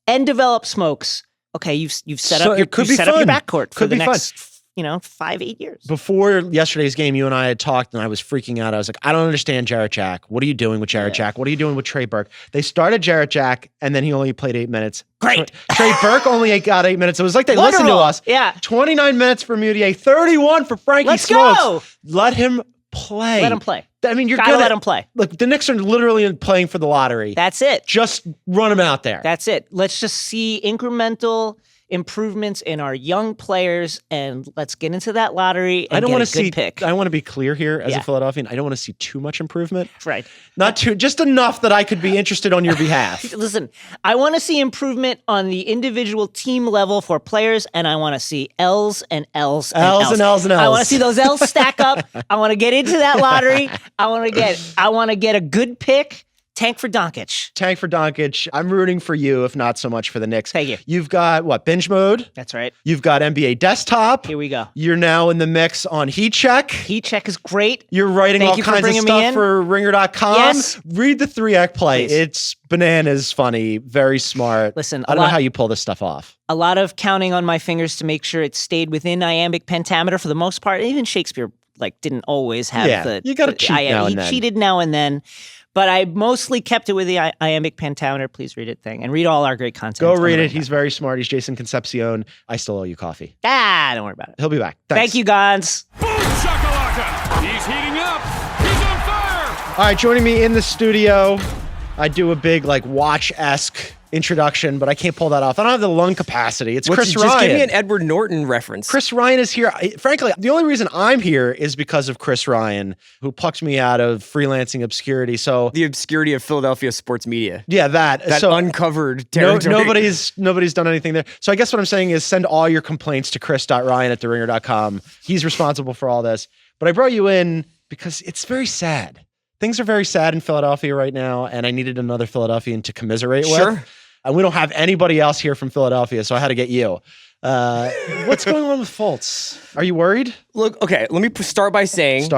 and develop Smokes, okay, you've set up your backcourt for the next 5-8 years. Before yesterday's game, you and I had talked, and I was freaking out. I was like, I don't understand Jarrett Jack. What are you doing with Jarrett Jack? What are you doing with Trey Burke? They started Jarrett Jack, and then he only played 8 minutes. Great. Trey Burke only got 8 minutes. It was like they listened to us. Yeah. 29 minutes for Mudiay, 31 for Frankie Let's Smokes. go. Let him play. Let him play. I mean, you're Gotta good. let him play. Look, the Knicks are literally playing for the lottery. That's it. Just run him out there. That's it. Let's just see incremental improvements in our young players, and let's get into that lottery and get a good pick. I want to be clear here as a Philadelphian. I don't want to see too much improvement. Right. Not too, just enough that I could be interested on your behalf. Listen, I want to see improvement on the individual team level for players, and I want to see L's and L's and L's. And L's and L's. I want to see those L's stack up. I want to get into that lottery. I want to get a good pick. Tank for Doncic. Tank for Doncic. I'm rooting for you, if not so much for the Knicks. Thank you. You've got, binge mode? That's right. You've got NBA Desktop. Here we go. You're now in the mix on Heat Check. Heat Check is great. You're writing all kinds of stuff for Ringer.com. Yes. Read the 3-act play. Please. It's bananas funny, very smart. Listen, I don't know how you pull this stuff off. A lot of counting on my fingers to make sure it stayed within iambic pentameter for the most part. Even Shakespeare didn't always have you got to cheat now and then. He cheated now and then. But I mostly kept it with the iambic pentameter. Please read it thing. And read all our great content. Go read it. He's very smart. He's Jason Concepcion. I still owe you coffee. Don't worry about it. He'll be back. Thanks. Thank you, Gonz. Boom shakalaka! He's heating up. He's on fire. All right, joining me in the studio, I do a big watch-esque introduction, but I can't pull that off. I don't have the lung capacity. It's Chris Ryan. Just give me an Edward Norton reference. Chris Ryan is here. Frankly, the only reason I'm here is because of Chris Ryan, who plucked me out of freelancing obscurity. So the obscurity of Philadelphia sports media. Yeah, that uncovered territory. Nobody's done anything there. So I guess what I'm saying is send all your complaints to chris.ryan@theringer.com. He's responsible for all this. But I brought you in because it's very sad. Things are very sad in Philadelphia right now, and I needed another Philadelphian to commiserate with. And we don't have anybody else here from Philadelphia, so I had to get you. What's going on with Fultz? Are you worried? Look, okay, let me start by saying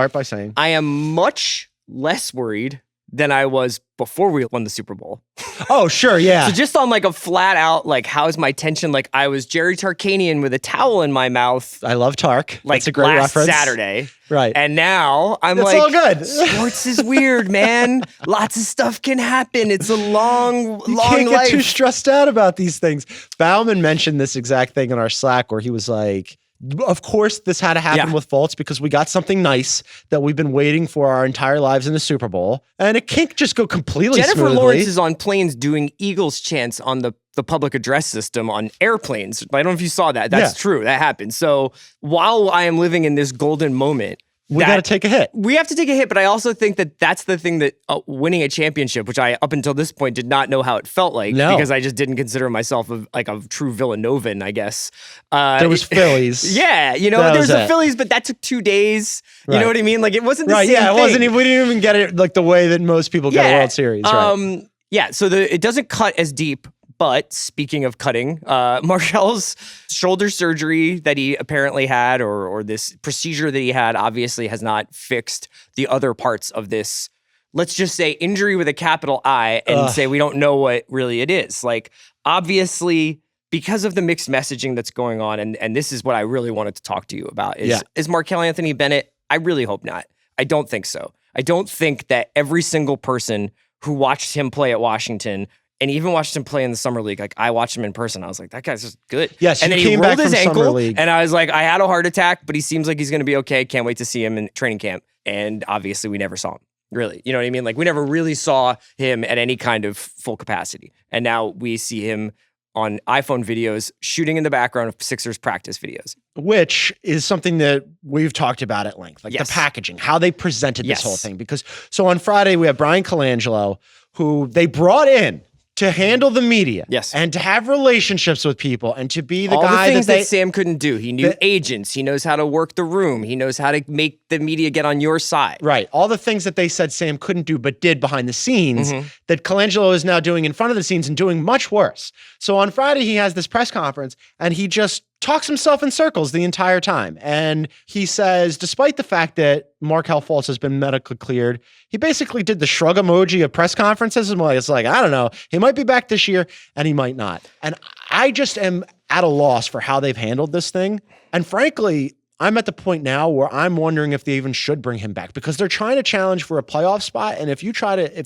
I am much less worried than I was before we won the Super Bowl. Oh, sure, yeah. So just on a flat out, how's my tension? I was Jerry Tarkanian with a towel in my mouth. I love Tark. That's a great last reference. Saturday. Right. And now I'm it's all good. Sports is weird, man. Lots of stuff can happen. It's a long you life. Can't get too stressed out about these things. Bauman mentioned this exact thing in our Slack where he was like, of course, this had to happen with Fultz because we got something nice that we've been waiting for our entire lives in the Super Bowl. And it can't just go completely Jennifer smoothly. Lawrence is on planes doing Eagles chants on the public address system on airplanes. I don't know if you saw that. That's true. That happened. So while I am living in this golden moment, we got to take a hit. We have to take a hit, but I also think that that's the thing that winning a championship, which I up until this point did not know how it felt like because I just didn't consider myself like a true Villanovan, I guess. There was Phillies. Yeah, there's the Phillies, but that took 2 days. You know what I mean? Like it wasn't the same thing. Yeah, it wasn't. We didn't even get it like the way that most people get a World Series. Right. Yeah, so it doesn't cut as deep. But speaking of cutting, Markelle's shoulder surgery that he apparently had, or this procedure that he had, obviously has not fixed the other parts of this, let's just say, injury with a capital I, and say we don't know what really it is. Like, obviously, because of the mixed messaging that's going on, and this is what I really wanted to talk to you about, is Markelle Anthony Bennett? I really hope not. I don't think so. I don't think that every single person who watched him play at Washington and even watched him play in the summer league. Like I watched him in person. I was like, that guy's just good. Yes, and then he rolled his ankle, and I was like, I had a heart attack, but he seems like he's going to be okay. Can't wait to see him in training camp. And obviously, we never saw him. Really, you know what I mean? Like we never really saw him at any kind of full capacity. And now we see him on iPhone videos shooting in the background of Sixers practice videos. Which is something that we've talked about at length, like the packaging, how they presented this whole thing. Because so on Friday, we have Brian Colangelo, who they brought in to handle the media, and to have relationships with people, and to be the all guy the things that Sam couldn't do. He knew agents. He knows how to work the room. He knows how to make the media get on your side. Right. All the things that they said Sam couldn't do but did behind the scenes that Colangelo is now doing in front of the scenes and doing much worse. So on Friday, he has this press conference, and he just talks himself in circles the entire time. And he says, despite the fact that Markelle Fultz has been medically cleared, he basically did the shrug emoji of press conferences. And it's like, I don't know, he might be back this year and he might not. And I just am at a loss for how they've handled this thing. And frankly, I'm at the point now where I'm wondering if they even should bring him back, because they're trying to challenge for a playoff spot. And if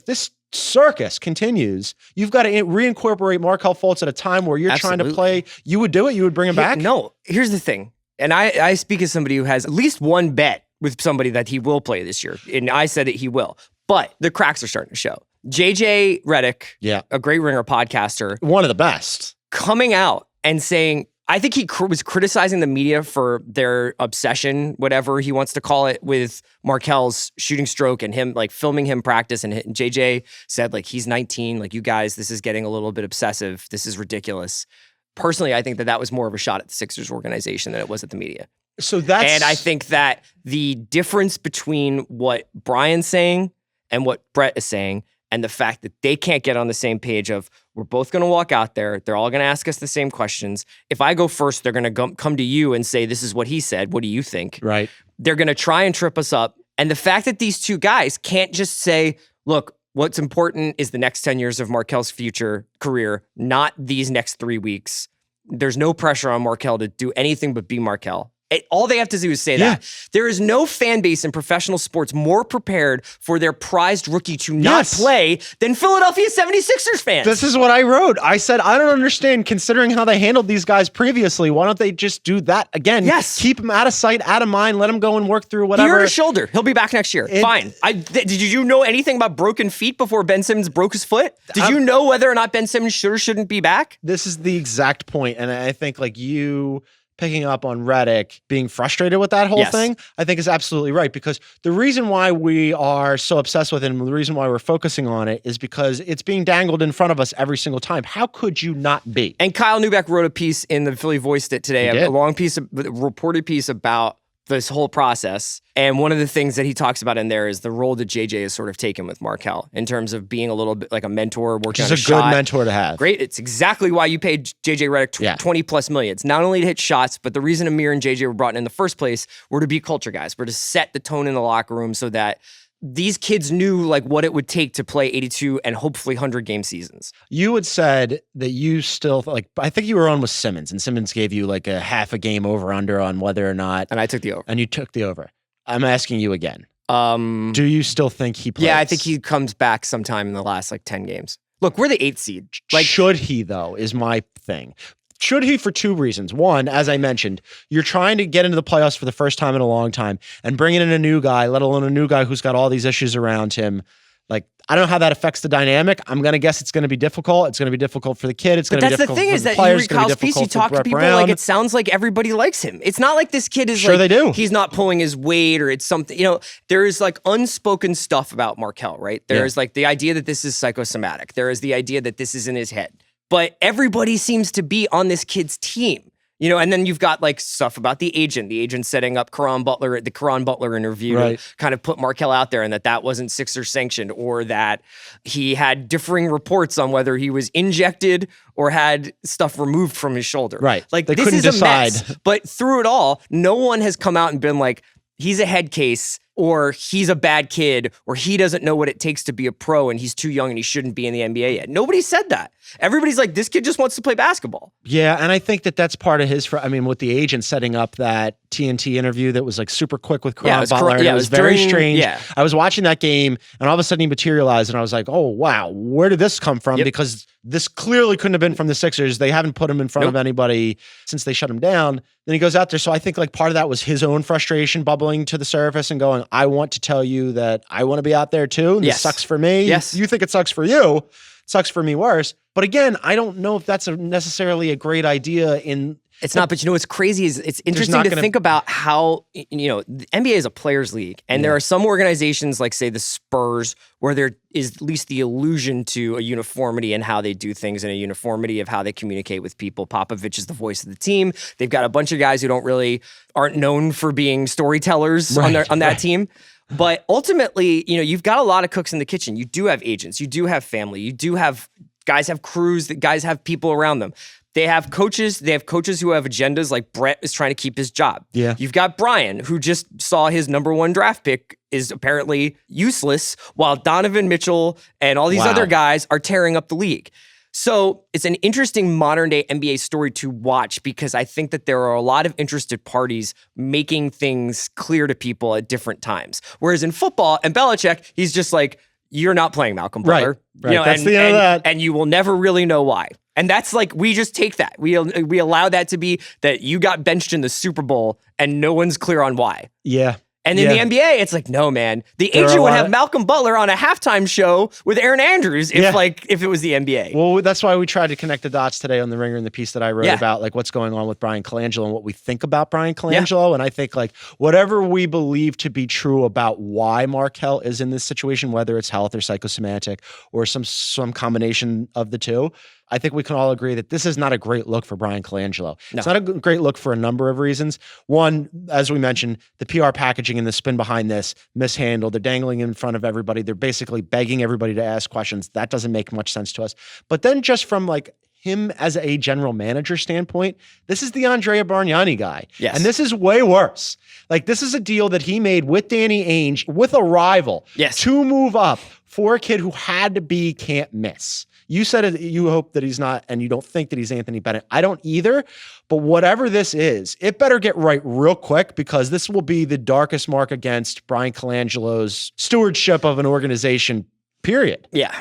this circus continues, you've got to reincorporate Markelle Fultz at a time where you're trying to play. You would do it? You would bring him back? No. Here's the thing. And I speak as somebody who has at least one bet with somebody that he will play this year. And I said that he will. But the cracks are starting to show. JJ Redick, a great Ringer podcaster. One of the best. Coming out and saying, I think he was criticizing the media for their obsession, whatever he wants to call it, with Markelle's shooting stroke and him like filming him practice. And JJ said, like, he's 19. Like, you guys, this is getting a little bit obsessive. This is ridiculous. Personally, I think that was more of a shot at the Sixers organization than it was at the media. And I think that the difference between what Brian's saying and what Brett is saying, and the fact that they can't get on the same page of, we're both going to walk out there. They're all going to ask us the same questions. If I go first, they're going to come to you and say, this is what he said. What do you think? Right. They're going to try and trip us up. And the fact that these two guys can't just say, look, what's important is the next 10 years of Markelle's future career, not these next 3 weeks. There's no pressure on Markelle to do anything but be Markelle. All they have to do is say that. There is no fan base in professional sports more prepared for their prized rookie to not play than Philadelphia 76ers fans. This is what I wrote. I said, I don't understand, considering how they handled these guys previously. Why don't they just do that again? Yes. Keep him out of sight, out of mind. Let him go and work through whatever. He hurt his shoulder. He'll be back next year. Fine. Did you know anything about broken feet before Ben Simmons broke his foot? Did you know whether or not Ben Simmons should or shouldn't be back? This is the exact point. And I think like you picking up on Redick being frustrated with that whole thing, I think is absolutely right. Because the reason why we are so obsessed with it and the reason why we're focusing on it is because it's being dangled in front of us every single time. How could you not be? And Kyle Neubeck wrote a piece in the Philly Voiced It today, a long piece, a reported piece about this whole process. And one of the things that he talks about in there is the role that JJ has sort of taken with Markelle in terms of being a little bit like a mentor, working on a shot. It's a good mentor to have. Great. It's exactly why you paid JJ Redick 20 plus million. It's not only to hit shots, but the reason Amir and JJ were brought in the first place were to be culture guys. We're to set the tone in the locker room so that these kids knew like what it would take to play 82 and hopefully 100 game seasons. You had said that you still like, I think you were on with Simmons, and Simmons gave you like a half a game over under on whether or not. And I took the over. And you took the over. I'm asking you again. Do you still think he plays? Yeah, I think he comes back sometime in the last like 10 games. Look, we're the 8th seed. Like, should he though, is my thing. Should he for two reasons. One, as I mentioned, you're trying to get into the playoffs for the first time in a long time, and bringing in a new guy, let alone a new guy who's got all these issues around him, Like, I don't know how that affects the dynamic. I'm going to guess it's going to be difficult. It's going to be difficult for the kid. It's going to be difficult for the players. But that's the thing, is that you read It's gonna be Kyle's piece, you difficult for talk to Brett people, Brown. like, it sounds like everybody likes him. It's not like this kid is Sure like, they do. he's not pulling his weight, or it's something, there is like unspoken stuff about Markelle, right? There is like the idea that this is psychosomatic. There is the idea that this is in his head. But everybody seems to be on this kid's team. And then you've got like stuff about the agent setting up Caron Butler at the Caron Butler interview to kind of put Markelle out there, and that wasn't Sixers sanctioned, or that he had differing reports on whether he was injected or had stuff removed from his shoulder. Right. Like, They this couldn't is a decide. mess. But through it all, no one has come out and been like, he's a head case, or he's a bad kid, or he doesn't know what it takes to be a pro and he's too young and he shouldn't be in the NBA yet. Nobody said that. Everybody's like, this kid just wants to play basketball. Yeah, and I think that's part of his. With the agent setting up that TNT interview that was like super quick with Caron Butler. it It was very strange. Yeah. I was watching that game, and all of a sudden he materialized, and I was like, oh, wow, where did this come from? Because this clearly couldn't have been from the Sixers. They haven't put him in front of anybody since they shut him down. Then he goes out there. So I think like part of that was his own frustration bubbling to the surface and going, I want to tell you that I want to be out there too. And this sucks for me. Yes. You think it sucks for you. It sucks for me worse. But again, I don't know if that's necessarily a great idea in. It's not, but what's crazy is it's interesting to think about how, the NBA is a players' league, and there are some organizations like, say, the Spurs, where there is at least the illusion to a uniformity in how they do things and a uniformity of how they communicate with people. Popovich is the voice of the team. They've got a bunch of guys who aren't known for being storytellers on that team. But ultimately, you've got a lot of cooks in the kitchen. You do have agents. You do have family. You do have guys have crews. That guys have people around them. They have coaches. They have coaches who have agendas, like Brett is trying to keep his job. Yeah. You've got Brian, who just saw his number 1 draft pick is apparently useless, while Donovan Mitchell and all these other guys are tearing up the league. So it's an interesting modern day NBA story to watch, because I think that there are a lot of interested parties making things clear to people at different times. Whereas in football, and Belichick, he's just like, you're not playing Malcolm Butler. Right. That's the end of that. And you will never really know why. And that's like, we just take that. We allow that to be that you got benched in the Super Bowl and no one's clear on why. Yeah. And in the NBA, it's like, no, man. The agent would have Malcolm Butler on a halftime show with Aaron Andrews if it was the NBA. Well, that's why we tried to connect the dots today on The Ringer in the piece that I wrote about like what's going on with Brian Colangelo and what we think about Brian Colangelo. And I think like whatever we believe to be true about why Markelle is in this situation, whether it's health or psychosomatic or some combination of the two, I think we can all agree that this is not a great look for Brian Colangelo. No. It's not a great look for a number of reasons. One, as we mentioned, the PR packaging and the spin behind this, mishandled. They're dangling in front of everybody. They're basically begging everybody to ask questions. That doesn't make much sense to us. But then just from like him as a general manager standpoint, this is the Andrea Bargnani guy. Yes. And this is way worse. Like this is a deal that he made with Danny Ainge, with a rival, to move up for a kid who had to be can't miss. You said it, you hope that he's not, and you don't think that he's Anthony Bennett. I don't either, but whatever this is, it better get right real quick, because this will be the darkest mark against Brian Colangelo's stewardship of an organization, period. Yeah.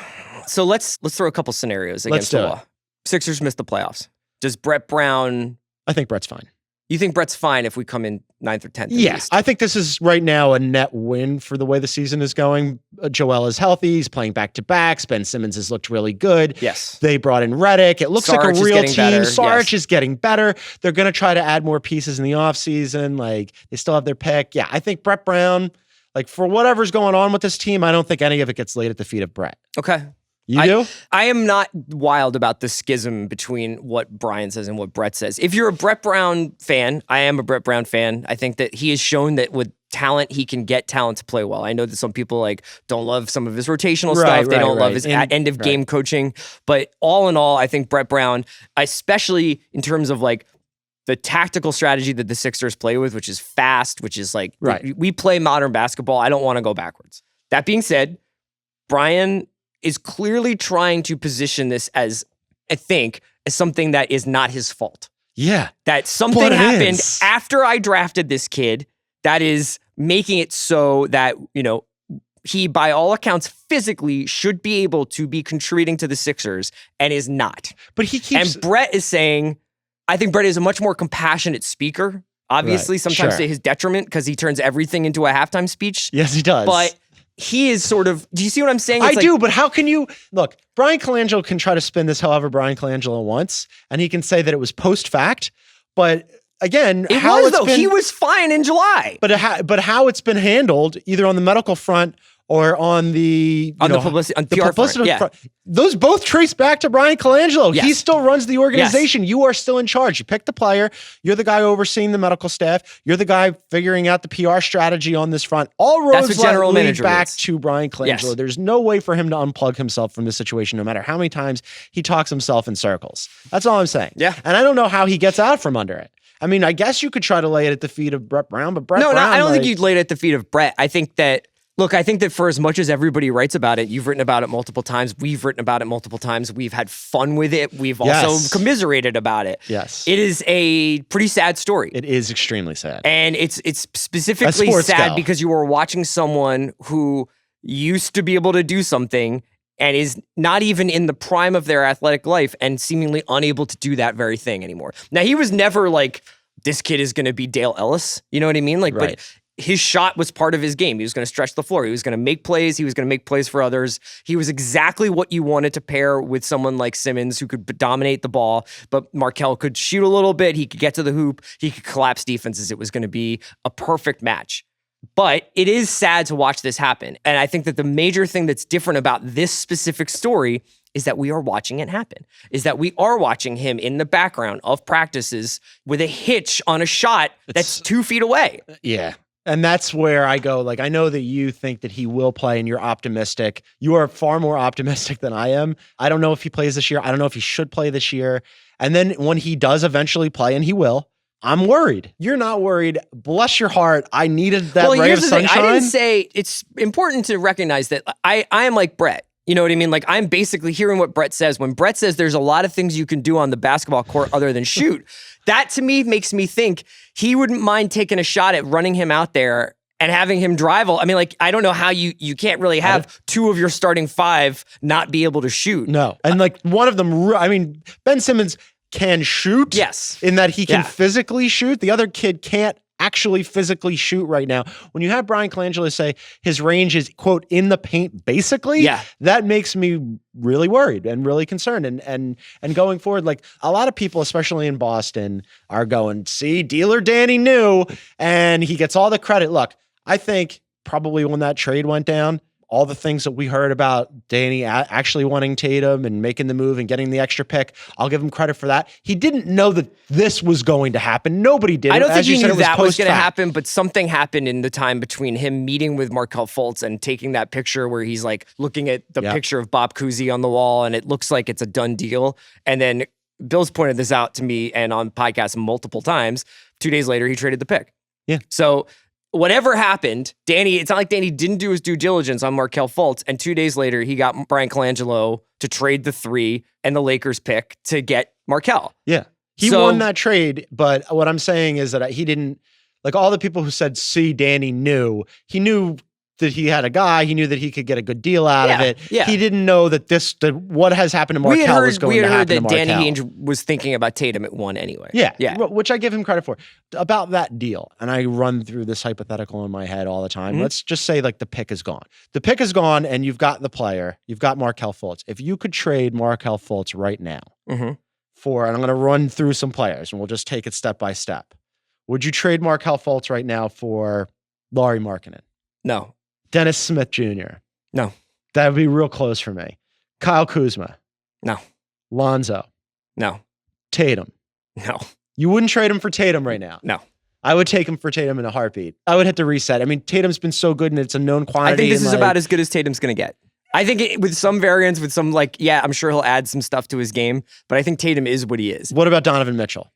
So let's throw a couple scenarios against the law. Sixers miss the playoffs. Does Brett Brown... I think Brett's fine. You think Brett's fine if we come in 9th or 10th? Yes. I think this is right now a net win for the way the season is going. Joel is healthy. He's playing back-to-backs. Ben Simmons has looked really good. Yes. They brought in Redick. It looks like a real team. Sarge is getting better. They're going to try to add more pieces in the offseason. Like, they still have their pick. Yeah, I think Brett Brown, like, for whatever's going on with this team, I don't think any of it gets laid at the feet of Brett. Okay. You do? I am not wild about the schism between what Brian says and what Brett says. If you're a Brett Brown fan, I am a Brett Brown fan. I think that he has shown that with talent, he can get talent to play well. I know that some people like don't love some of his rotational stuff. They don't love his end of game coaching. But all in all, I think Brett Brown, especially in terms of like the tactical strategy that the Sixers play with, which is fast, which is like, we play modern basketball. I don't want to go backwards. That being said, Brian is clearly trying to position this as, I think, as something that is not his fault. Yeah. That something happened after I drafted this kid that is making it so that, he, by all accounts, physically should be able to be contributing to the Sixers and is not. But he keeps... And Brett is saying, I think Brett is a much more compassionate speaker, obviously, sometimes to his detriment, because he turns everything into a halftime speech. Yes, he does. But he is sort of, do you see what I'm saying? I It's do, but how can you look? Brian Colangelo can try to spin this however Brian Colangelo wants, and he can say that it was post fact. But again, he was fine in July. But how it's been handled, either on the medical front or on the PR front, those both trace back to Brian Colangelo. Yes. He still runs the organization. Yes. You are still in charge. You pick the player. You're the guy overseeing the medical staff. You're the guy figuring out the PR strategy on this front. All roads lead back to Brian Colangelo. Yes. There's no way for him to unplug himself from this situation, no matter how many times he talks himself in circles. That's all I'm saying. Yeah. And I don't know how he gets out from under it. I mean, I guess you could try to lay it at the feet of Brett Brown, but Brett Brown... I don't think you'd lay it at the feet of Brett. I think that for as much as everybody writes about it, you've written about it multiple times, we've written about it multiple times, we've had fun with it, we've also commiserated about it. Yes. It is a pretty sad story. It is extremely sad. And it's specifically sad because you are watching someone who used to be able to do something and is not even in the prime of their athletic life and seemingly unable to do that very thing anymore. Now, he was never like, this kid is going to be Dale Ellis. You know what I mean? Like, right. But his shot was part of his game. He was going to stretch the floor. He was going to make plays. He was going to make plays for others. He was exactly what you wanted to pair with someone like Simmons who could dominate the ball, but Markelle could shoot a little bit. He could get to the hoop. He could collapse defenses. It was going to be a perfect match. But it is sad to watch this happen. And I think that the major thing that's different about this specific story is that we are watching it happen, is that we are watching him in the background of practices with a hitch on a shot that's 2 feet away. Yeah. And that's where I go, like, I know that you think that he will play and you're optimistic. You are far more optimistic than I am. I don't know if he plays this year. I don't know if he should play this year. And then when he does eventually play, and he will, I'm worried. You're not worried. Bless your heart. I needed that ray of sunshine. I didn't say, it's important to recognize that I am like Brett. You know what I mean? Like, I'm basically hearing what Brett says. When Brett says there's a lot of things you can do on the basketball court other than shoot, that to me makes me think he wouldn't mind taking a shot at running him out there and having him drive. I mean, like, I don't know how you can't really have two of your starting five not be able to shoot. No. And like one of them, I mean, Ben Simmons can shoot. Yes. In that he can physically shoot. The other kid can't actually physically shoot right now. When you have Brian Colangelo say his range is, quote, in the paint, basically, that makes me really worried and really concerned. And going forward, like a lot of people, especially in Boston, are going, see, Dealer Danny knew, and he gets all the credit. Look, I think probably when that trade went down, all the things that we heard about Danny actually wanting Tatum and making the move and getting the extra pick, I'll give him credit for that. He didn't know that this was going to happen. Nobody did. I don't think he knew that was going to happen, but something happened in the time between him meeting with Markelle Fultz and taking that picture where he's like looking at the picture of Bob Cousy on the wall and it looks like it's a done deal. And then Bill's pointed this out to me and on podcasts multiple times. 2 days later, he traded the pick. Yeah. So whatever happened, it's not like Danny didn't do his due diligence on Markelle Fultz, and 2 days later, he got Brian Colangelo to trade the 3 and the Lakers pick to get Markelle. Yeah. He won that trade, but what I'm saying is that he didn't, like all the people who said, see, Danny knew, he knew that he had a guy, he knew that he could get a good deal out of it. Yeah. He didn't know that what has happened to Markelle was going to happen to Markelle. We had heard that Danny Ainge was thinking about Tatum at 1 anyway. Yeah, which I give him credit for. About that deal, and I run through this hypothetical in my head all the time. Let's just say like the pick is gone. The pick is gone and you've got the player, you've got Markelle Fultz. If you could trade Markelle Fultz right now for, and I'm going to run through some players and we'll just take it step by step. Would you trade Markelle Fultz right now for Lauri Markkanen? No. Dennis Smith Jr. No. That would be real close for me. Kyle Kuzma. No. Lonzo. No. Tatum. No. You wouldn't trade him for Tatum right now? No. I would take him for Tatum in a heartbeat. I would hit the reset. I mean, Tatum's been so good and it's a known quantity. I think this is about as good as Tatum's going to get. I think with some variants, with some I'm sure he'll add some stuff to his game, but I think Tatum is what he is. What about Donovan Mitchell?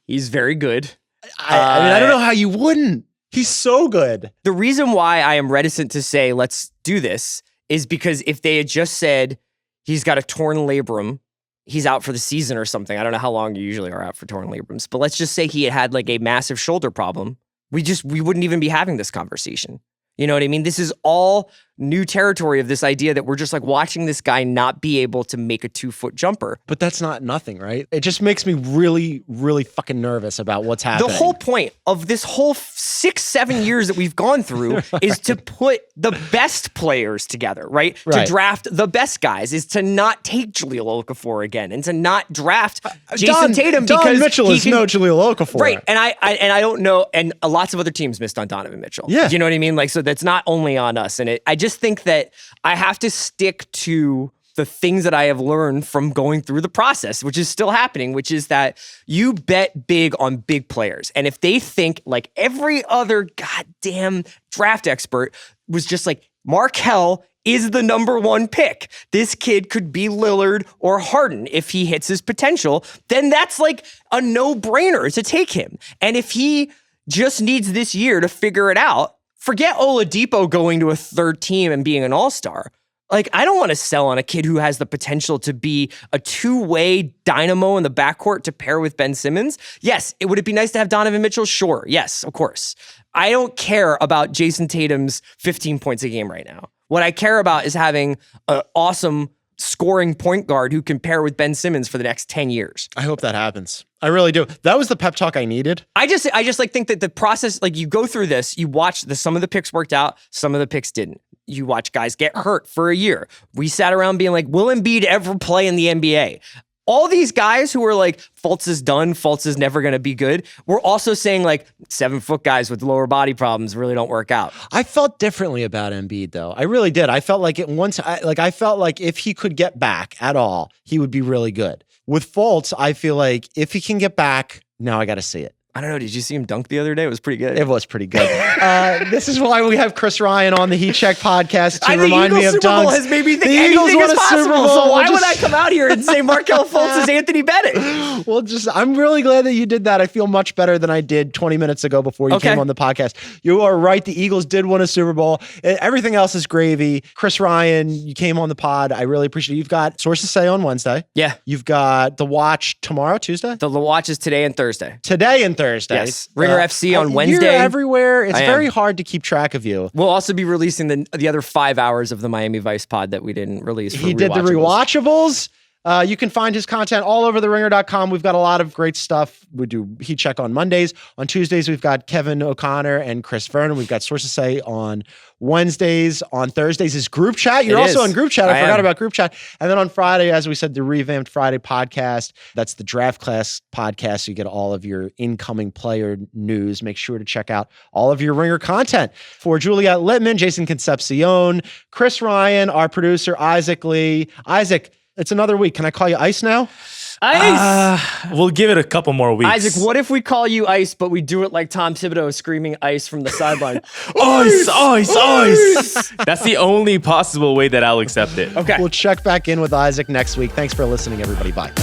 He's very good. I mean, I don't know how you wouldn't. He's so good. The reason why I am reticent to say, let's do this, is because if they had just said he's got a torn labrum, he's out for the season or something. I don't know how long you usually are out for torn labrums, but let's just say he had like a massive shoulder problem. We wouldn't even be having this conversation. You know what I mean? This is all new territory of this idea that we're just like watching this guy not be able to make a 2-foot jumper. But that's not nothing, right? It just makes me really, really fucking nervous about what's happening. The whole point of this whole 6-7 years that we've gone through is to put the best players together, right? To draft the best guys, is to not take Jahlil Okafor again and to not draft Jason Tatum because Don Mitchell is no Jahlil Okafor. Right. And I don't know, and lots of other teams missed on Donovan Mitchell. Yeah. You know what I mean? Like, so that's not only on us. And I just think that I have to stick to the things that I have learned from going through the process, which is still happening, which is that you bet big on big players. And if they think like every other goddamn draft expert was just like, Markelle is the number 1 pick, this kid could be Lillard or Harden if he hits his potential, then that's like a no-brainer to take him. And if he just needs this year to figure it out, forget Oladipo going to a third team and being an all-star. Like, I don't want to sell on a kid who has the potential to be a 2-way dynamo in the backcourt to pair with Ben Simmons. Yes, would it be nice to have Donovan Mitchell? Sure. Yes, of course. I don't care about Jason Tatum's 15 points a game right now. What I care about is having an awesome scoring point guard who can pair with Ben Simmons for the next 10 years. I hope that happens. I really do. That was the pep talk I needed. I just like think that the process, like you go through this, you watch some of the picks worked out, some of the picks didn't. You watch guys get hurt for a year. We sat around being like, will Embiid ever play in the NBA? All these guys who are like, Fultz is done, Fultz is never going to be good. We're also saying like 7-foot guys with lower body problems really don't work out. I felt differently about Embiid though. I really did. I felt like I felt like if he could get back at all, he would be really good. With Fultz, I feel like if he can get back, now I got to see it. I don't know. Did you see him dunk the other day? It was pretty good. It was pretty good. This is why we have Chris Ryan on the Heat Check podcast to remind me of Super Bowl dunks. has made me think the Eagles anything won is a Super possible. Bowl. So why would I come out here and say Markelle Fultz is Anthony Bennett? Well, I'm really glad that you did that. I feel much better than I did 20 minutes ago before you came on the podcast. You are right. The Eagles did win a Super Bowl. Everything else is gravy. Chris Ryan, you came on the pod. I really appreciate it. You've got Sources Say on Wednesday. Yeah. You've got The Watch tomorrow, Tuesday? The Watch is today and Thursday. Today and Thursday. Yes. Ringer FC on Wednesday. You're everywhere. It's very hard to keep track of you. We'll also be releasing the other 5 hours of the Miami Vice pod that we didn't release. He did the rewatchables. You can find his content all over theringer.com. We've got a lot of great stuff. We do Heat Check on Mondays. On Tuesdays, we've got Kevin O'Connor and Chris Vernon. We've got Sources Say on Wednesdays. On Thursdays is Group Chat. You're also on Group Chat. I forgot about Group Chat. And then on Friday, as we said, the Revamped Friday podcast. That's the Draft Class podcast. So you get all of your incoming player news. Make sure to check out all of your Ringer content. For Juliet Litman, Jason Concepcion, Chris Ryan, our producer, Isaac Lee. Isaac, it's another week. Can I call you Ice now? Ice. We'll give it a couple more weeks. Isaac, what if we call you Ice, but we do it like Tom Thibodeau screaming Ice from the sideline? Ice, ice, ice. That's the only possible way that I'll accept it. Okay. We'll check back in with Isaac next week. Thanks for listening, everybody. Bye.